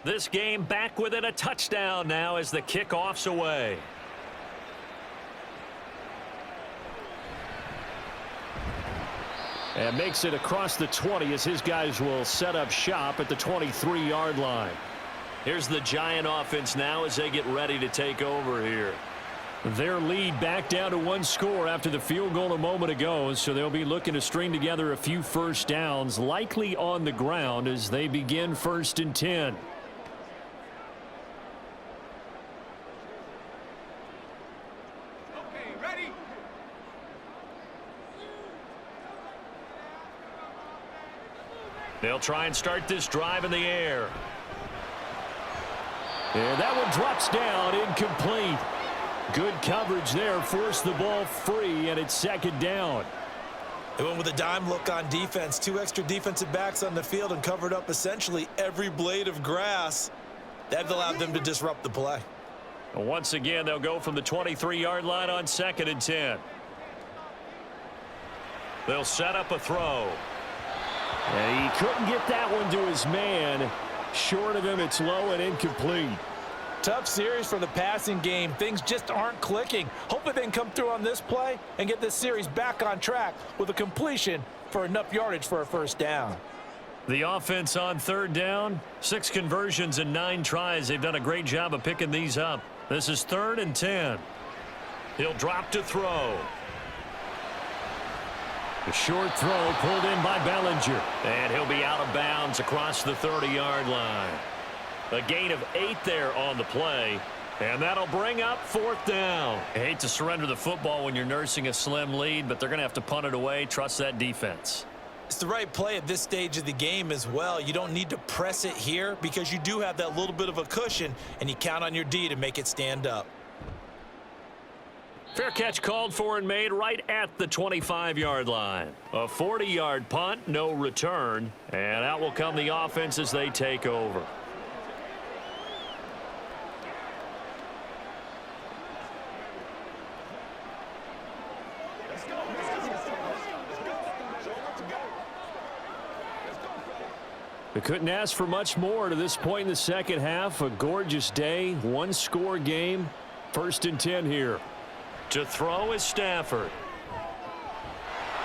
This game back within a touchdown now as the kickoff's away. And makes it across the 20 as his guys will set up shop at the 23-yard line. Here's the Giant offense now as they get ready to take over here. Their lead back down to 1 score after the field goal a moment ago, so they'll be looking to string together a few first downs, likely on the ground as they begin 1st and 10. They'll try and start this drive in the air. And that one drops down, incomplete. Good coverage there, forced the ball free, and it's second down. They went with a dime look on defense. 2 extra defensive backs on the field and covered up essentially every blade of grass. That allowed them to disrupt the play. Once again, they'll go from the 23-yard line on 2nd and 10. They'll set up a throw. And he couldn't get that one to his man. Short of him, it's low and incomplete. Tough series for the passing game. Things just aren't clicking. Hopefully they can come through on this play and get this series back on track with a completion for enough yardage for a first down. The offense on 3rd down, 6 conversions and 9 tries. They've done a great job of picking these up. This is 3rd and 10. He'll drop to throw. A short throw pulled in by Bellinger. And he'll be out of bounds across the 30-yard line. A gain of 8 there on the play. And that'll bring up 4th down. I hate to surrender the football when you're nursing a slim lead, but they're going to have to punt it away. Trust that defense. It's the right play at this stage of the game as well. You don't need to press it here because you do have that little bit of a cushion, and you count on your D to make it stand up. Fair catch called for and made right at the 25-yard line. A 40-yard punt, no return. And out will come the offense as they take over. They couldn't ask for much more to this point in the second half. A gorgeous day, 1-score game. 1st and 10 here. To throw is Stafford.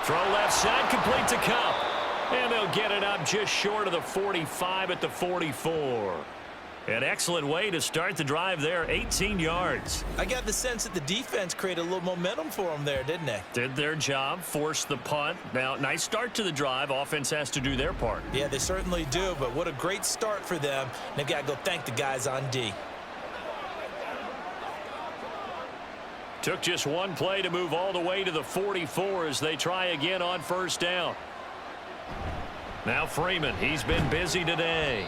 Throw left side, complete to Cup. And they'll get it up just short of the 45 at the 44. An excellent way to start the drive there, 18 yards. I got the sense that the defense created a little momentum for them there, didn't they? Did their job, forced the punt. Now, nice start to the drive. Offense has to do their part. Yeah, they certainly do, but what a great start for them. And they've got to go thank the guys on D. Took just one play to move all the way to the 44 as they try again on 1st down. Now Freeman, he's been busy today.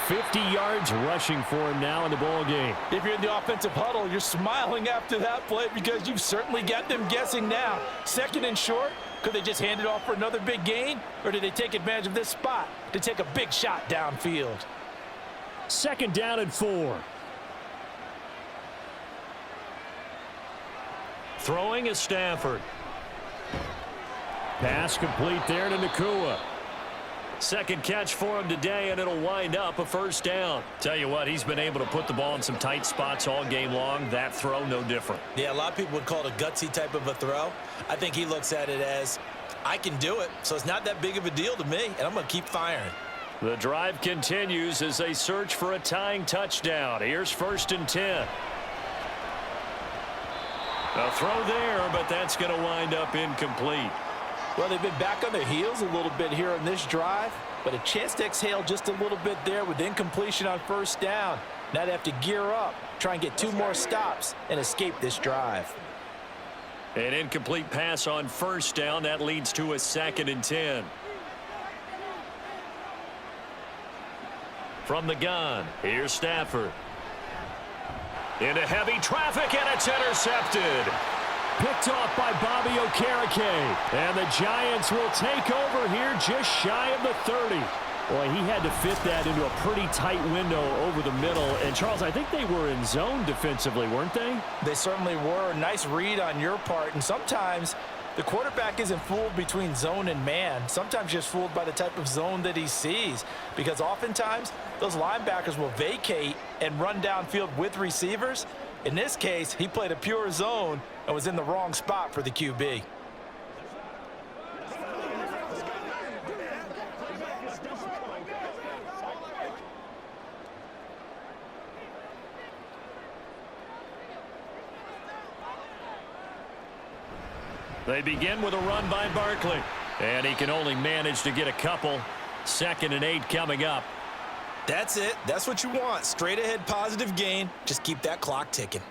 50 yards rushing for him now in the ball game. If you're in the offensive huddle, you're smiling after that play because you've certainly got them guessing now. 2nd and short, could they just hand it off for another big gain? Or did they take advantage of this spot to take a big shot downfield? 2nd down and 4. Throwing is Stafford. Pass complete there to Nakua. 2nd catch for him today, and it'll wind up a 1st down. Tell you what, he's been able to put the ball in some tight spots all game long. That throw, no different. Yeah, a lot of people would call it a gutsy type of a throw. I think he looks at it as, I can do it, so it's not that big of a deal to me, and I'm going to keep firing. The drive continues as they search for a tying touchdown. Here's 1st and 10. A throw there, but that's going to wind up incomplete. Well, they've been back on their heels a little bit here on this drive, but a chance to exhale just a little bit there with incompletion on 1st down. Now they have to gear up, try and get 2 more stops and escape this drive. An incomplete pass on 1st down. That leads to a 2nd and 10. From the gun, here's Stafford. Into heavy traffic, and it's intercepted. Picked off by Bobby Okereke. And the Giants will take over here just shy of the 30. Boy, he had to fit that into a pretty tight window over the middle. And, Charles, I think they were in zone defensively, weren't they? They certainly were. Nice read on your part. And sometimes the quarterback isn't fooled between zone and man. Sometimes just fooled by the type of zone that he sees. Because oftentimes, those linebackers will vacate and run downfield with receivers. In this case, he played a pure zone and was in the wrong spot for the QB. They begin with a run by Barkley. And he can only manage to get a couple. 2nd and 8 coming up. That's it. That's what you want. Straight ahead positive gain. Just keep that clock ticking.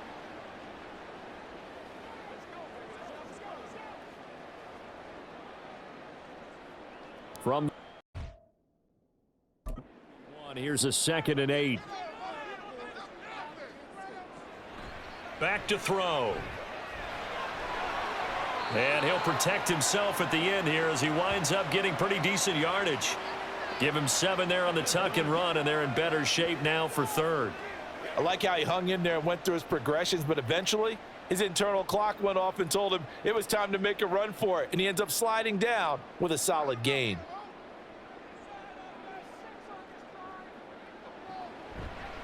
From one, here's a 2nd and 8. Back to throw. And he'll protect himself at the end here as he winds up getting pretty decent yardage. Give him 7 there on the tuck and run, and they're in better shape now for third. I like how he hung in there and went through his progressions, but eventually his internal clock went off and told him it was time to make a run for it, and he ends up sliding down with a solid gain.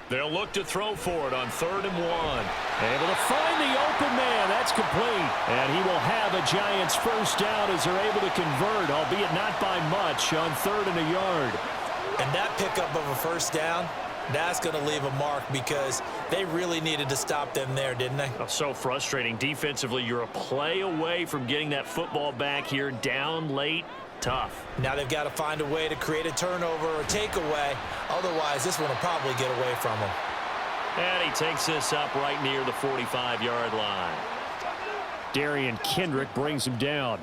They'll look to throw for it on 3rd and 1. Able to find the open man. That's complete. And he will have a Giants first down as they're able to convert, albeit not by much, on 3rd and a yard. And that pickup of a first down, that's going to leave a mark because they really needed to stop them there, didn't they? Oh, so frustrating. Defensively, you're a play away from getting that football back here down late. Tough. Now they've got to find a way to create a turnover or takeaway. Otherwise, this one will probably get away from him. And he takes this up right near the 45-yard line. Darian Kendrick brings him down.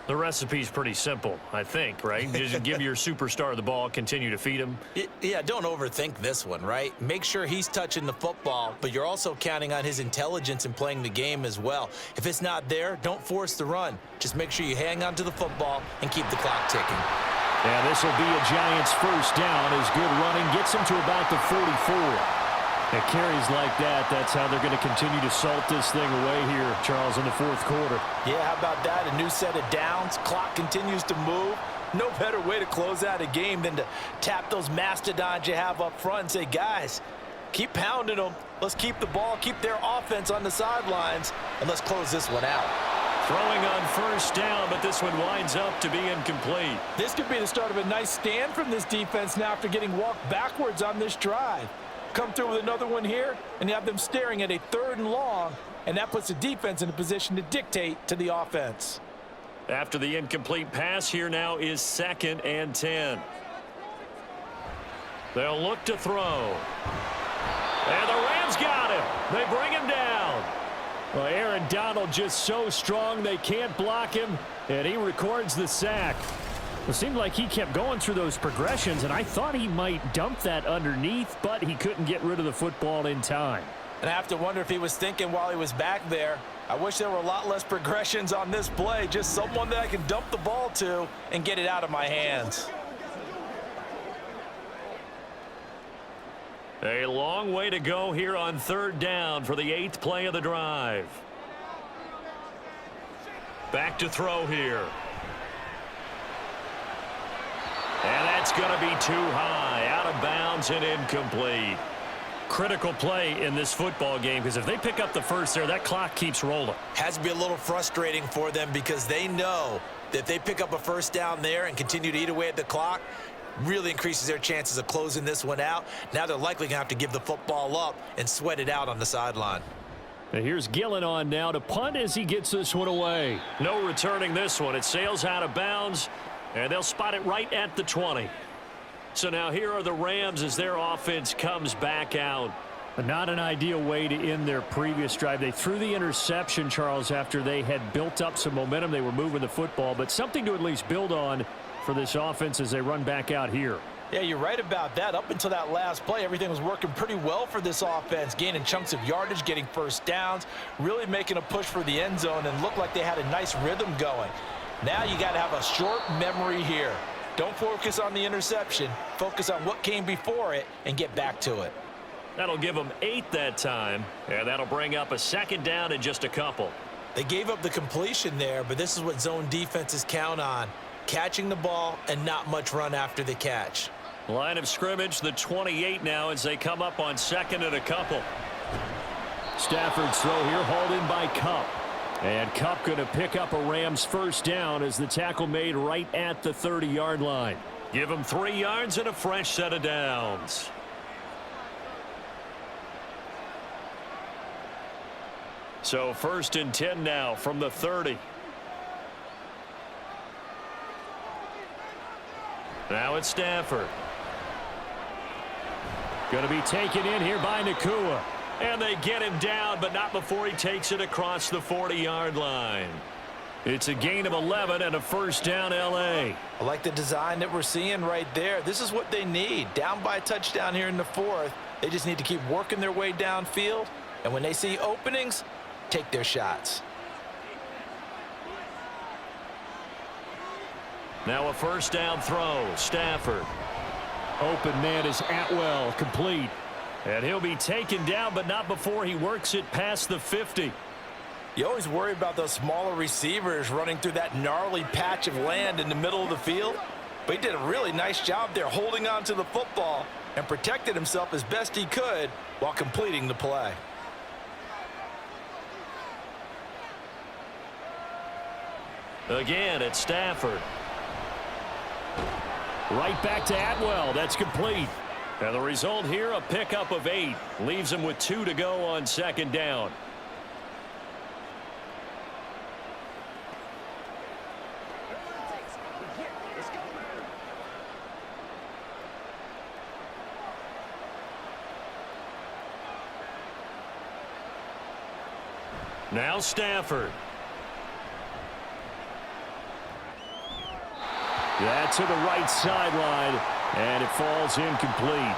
The recipe's pretty simple, I think, right? Just give your superstar the ball, continue to feed him. Yeah, don't overthink this one, right? Make sure he's touching the football, but you're also counting on his intelligence in playing the game as well. If it's not there, don't force the run. Just make sure you hang on to the football and keep the clock ticking. Yeah, this will be a Giants first down as good running gets him to about the 44. At carries like that, that's how they're going to continue to salt this thing away here, Charles, in the 4th quarter. Yeah, how about that? A new set of downs. Clock continues to move. No better way to close out a game than to tap those mastodons you have up front and say, guys, keep pounding them. Let's keep the ball, keep their offense on the sidelines, and let's close this one out. Throwing on first down, but this one winds up to be incomplete. This could be the start of a nice stand from this defense now after getting walked backwards on this drive. Come through with another one here, and you have them staring at a 3rd and long, and that puts the defense in a position to dictate to the offense. After the incomplete pass, here now is 2nd and 10. They'll look to throw. And the Rams got him. They bring him down. Well, Aaron Donald just so strong they can't block him, and he records the sack. It seemed like he kept going through those progressions, and I thought he might dump that underneath, but he couldn't get rid of the football in time. And I have to wonder if he was thinking while he was back there, I wish there were a lot less progressions on this play, just someone that I can dump the ball to and get it out of my hands. A long way to go here on 3rd down for the 8th play of the drive. Back to throw here. And that's going to be too high, out of bounds and incomplete. Critical play in this football game because if they pick up the first there, that clock keeps rolling. Has to be a little frustrating for them because they know that if they pick up a first down there and continue to eat away at the clock, really increases their chances of closing this one out. Now they're likely going to have to give the football up and sweat it out on the sideline. And here's Gillen on now to punt as he gets this one away. No returning this one. It sails out of bounds. And they'll spot it right at the 20. So now here are the Rams as their offense comes back out. Not an ideal way to end their previous drive. They threw the interception, Charles, after they had built up some momentum. They were moving the football, but something to at least build on for this offense as they run back out here. Yeah, you're right about that. Up until that last play, everything was working pretty well for this offense, gaining chunks of yardage, getting first downs, really making a push for the end zone, and looked like they had a nice rhythm going. Now you got to have a short memory here. Don't focus on the interception. Focus on what came before it and get back to it. That'll give them 8 that time, and that'll bring up a 2nd down in just a couple. They gave up the completion there, but this is what zone defenses count on. Catching the ball and not much run after the catch. Line of scrimmage, the 28 now as they come up on 2nd and a couple. Stafford's throw here hauled in by Kupp. And Kupp going to pick up a Rams first down as the tackle made right at the 30-yard line. Give him 3 yards and a fresh set of downs. So 1st and 10 now from the 30. Now it's Stafford. Going to be taken in here by Nakua. And they get him down, but not before he takes it across the 40-yard line. It's a gain of 11 and a first down, L.A. I like the design that we're seeing right there. This is what they need. Down by a touchdown here in the 4th. They just need to keep working their way downfield And when they see openings, take their shots. Now a first down throw. Stafford. Open man is Atwell, complete. And he'll be taken down, but not before he works it past the 50. You always worry about those smaller receivers running through that gnarly patch of land in the middle of the field. But he did a really nice job there holding on to the football and protected himself as best he could while completing the play. Again, it's Stafford. Right back to Atwell. That's complete. And the result here, a pickup of 8. Leaves him with 2 to go on second down. Now Stafford. That's to the right sideline, and it falls incomplete.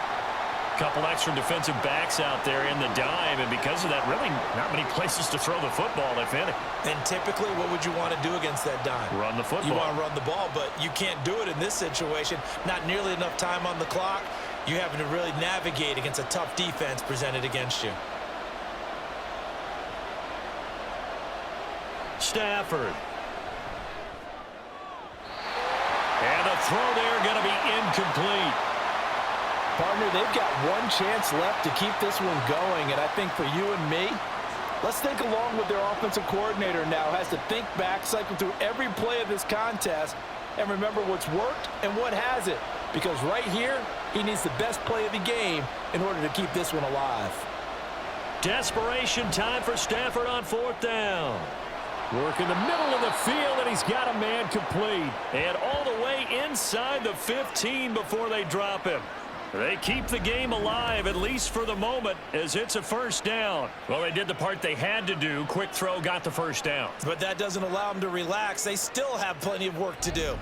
Couple extra defensive backs out there in the dime, and because of that, really not many places to throw the football, if any. And typically, what would you want to do against that dime? Run the football. You want to run the ball, but you can't do it in this situation. Not nearly enough time on the clock. You're having to really navigate against a tough defense presented against you. Stafford. And the throw there going to be incomplete. Partner, they've got one chance left to keep this one going, and I think for you and me, let's think along with their offensive coordinator now. Has to think back, cycle through every play of this contest, and remember what's worked and what hasn't. Because right here, he needs the best play of the game in order to keep this one alive. Desperation time for Stafford on fourth down. Work in the middle of the field, and he's got a man complete. And all the way inside the 15 before they drop him. They keep the game alive, at least for the moment, as it's a first down. Well, they did the part they had to do. Quick throw, got the first down. But that doesn't allow them to relax. They still have plenty of work to do.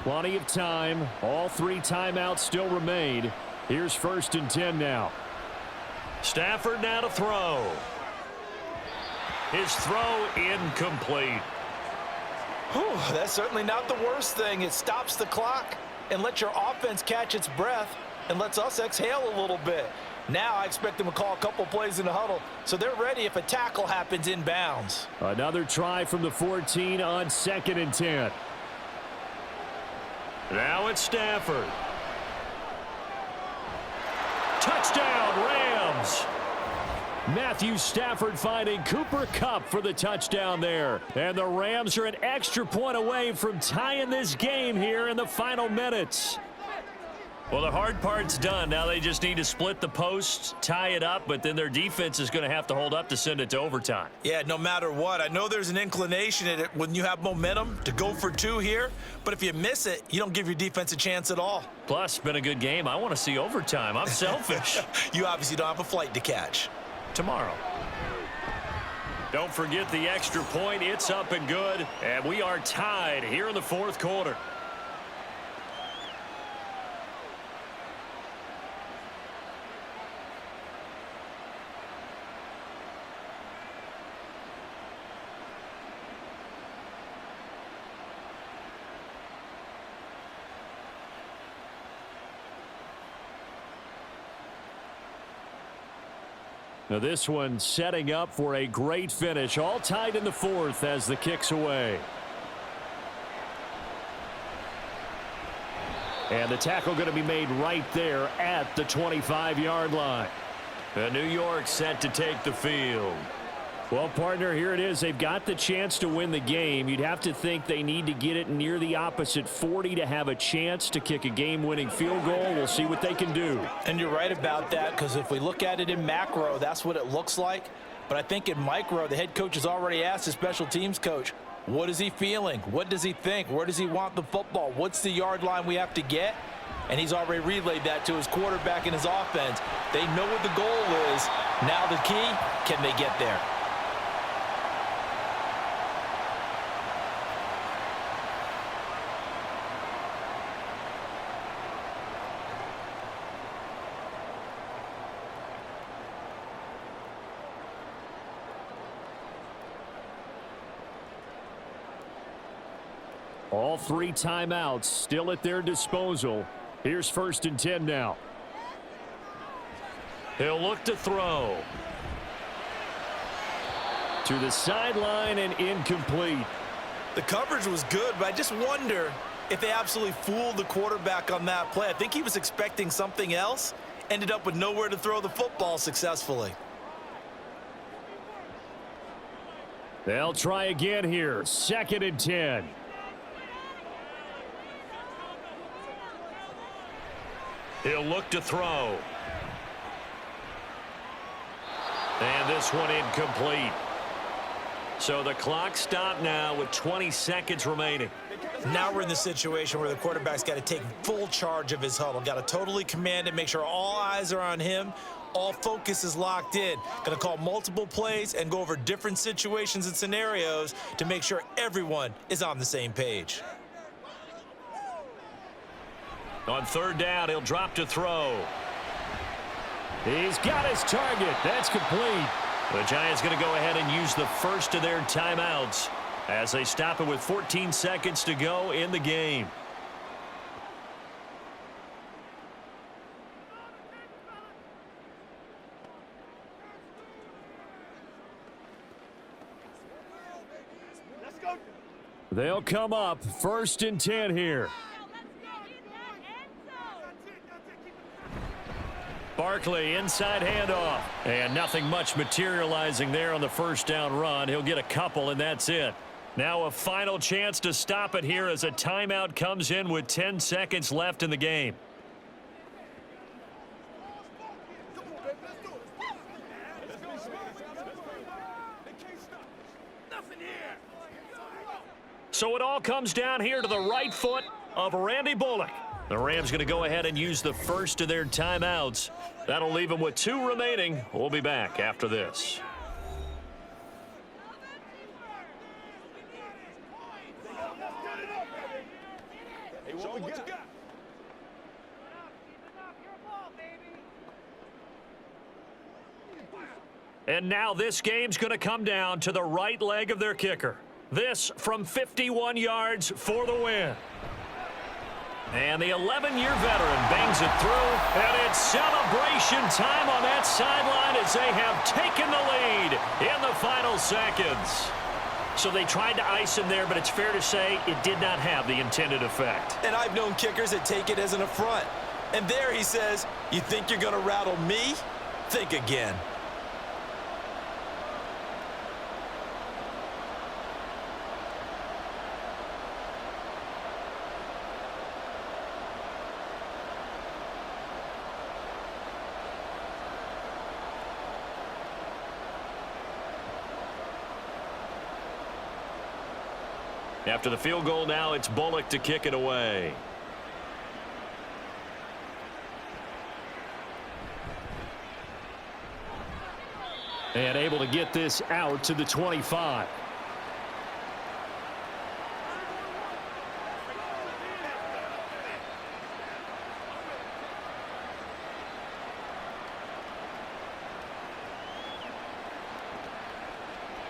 Plenty of time. All 3 timeouts still remain. Here's 1st and 10 now. Stafford now to throw. His throw incomplete. Whew, that's certainly not the worst thing. It stops the clock and lets your offense catch its breath and lets us exhale a little bit. Now I expect them to call a couple plays in the huddle, so they're ready if a tackle happens inbounds. Another try from the 14 on 2nd and 10. Now it's Stafford. Touchdown, Rams. Matthew Stafford finding Cooper Kupp for the touchdown there. And the Rams are an extra point away from tying this game here in the final minutes. Well, the hard part's done. Now they just need to split the posts, tie it up, but then their defense is going to have to hold up to send it to overtime. Yeah, no matter what. I know there's an inclination in it when you have momentum to go for 2 here, but if you miss it, you don't give your defense a chance at all. Plus, it's been a good game. I want to see overtime. I'm selfish. You obviously don't have a flight to catch. Tomorrow. Don't forget the extra point. It's up and good, and we are tied here in the 4th quarter. Now this one setting up for a great finish. All tied in the 4th as the kick's away. And the tackle going to be made right there at the 25-yard line. New York set to take the field. Well, partner, here it is. They've got the chance to win the game. You'd have to think they need to get it near the opposite 40 to have a chance to kick a game-winning field goal. We'll see what they can do. And you're right about that, because if we look at it in macro, that's what it looks like. But I think in micro, the head coach has already asked his special teams coach, what is he feeling? What does he think? Where does he want the football? What's the yard line we have to get? And he's already relayed that to his quarterback and his offense. They know what the goal is. Now the key, can they get there? All 3 timeouts still at their disposal. Here's 1st and 10 now. He'll look to throw. To the sideline and incomplete. The coverage was good, but I just wonder if they absolutely fooled the quarterback on that play. I think he was expecting something else. Ended up with nowhere to throw the football successfully. They'll try again here. 2nd and 10. He'll look to throw. And this one incomplete. So the clock stopped now with 20 seconds remaining. Now we're in the situation where the quarterback's got to take full charge of his huddle. Got to totally command it, make sure all eyes are on him. All focus is locked in. Going to call multiple plays and go over different situations and scenarios to make sure everyone is on the same page. On 3rd down, he'll drop to throw. He's got his target. That's complete. The Giants going to go ahead and use the first of their timeouts as they stop it with 14 seconds to go in the game. They'll come up 1st and 10 here. Barkley inside handoff. And nothing much materializing there on the 1st down run. He'll get a couple, and that's it. Now a final chance to stop it here as a timeout comes in with 10 seconds left in the game. So it all comes down here to the right foot of Randy Bullock. The Rams going to go ahead and use the first of their timeouts. That'll leave them with 2 remaining. We'll be back after this. Hey, what you got? And now this game's going to come down to the right leg of their kicker. This from 51 yards for the win. And the 11-year veteran bangs it through, and it's celebration time on that sideline as they have taken the lead in the final seconds. So they tried to ice him there, but it's fair to say it did not have the intended effect. And I've known kickers that take it as an affront. And there he says, you think you're going to rattle me? Think again. After the field goal now, it's Bullock to kick it away. And able to get this out to the 25.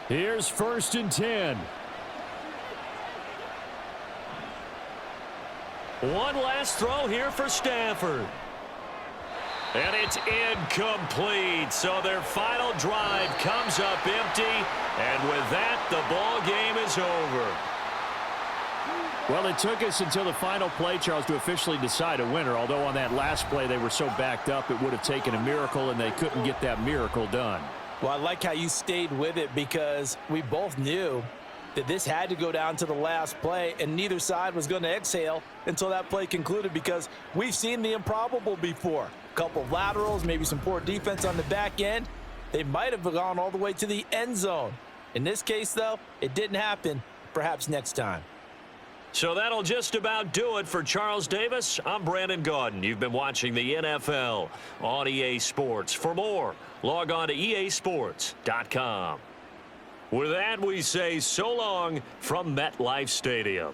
Here's 1st and 10. One last throw here for Stafford. And it's incomplete. So their final drive comes up empty. And with that, the ball game is over. Well, it took us until the final play, Charles, to officially decide a winner. Although on that last play they were so backed up, it would have taken a miracle, and they couldn't get that miracle done. Well, I like how you stayed with it because we both knew that this had to go down to the last play, and neither side was going to exhale until that play concluded because we've seen the improbable before. A couple of laterals, maybe some poor defense on the back end. They might have gone all the way to the end zone. In this case, though, it didn't happen. Perhaps next time. So that'll just about do it for Charles Davis. I'm Brandon Gaudin. You've been watching the NFL on EA Sports. For more, log on to easports.com. With that, we say so long from MetLife Stadium.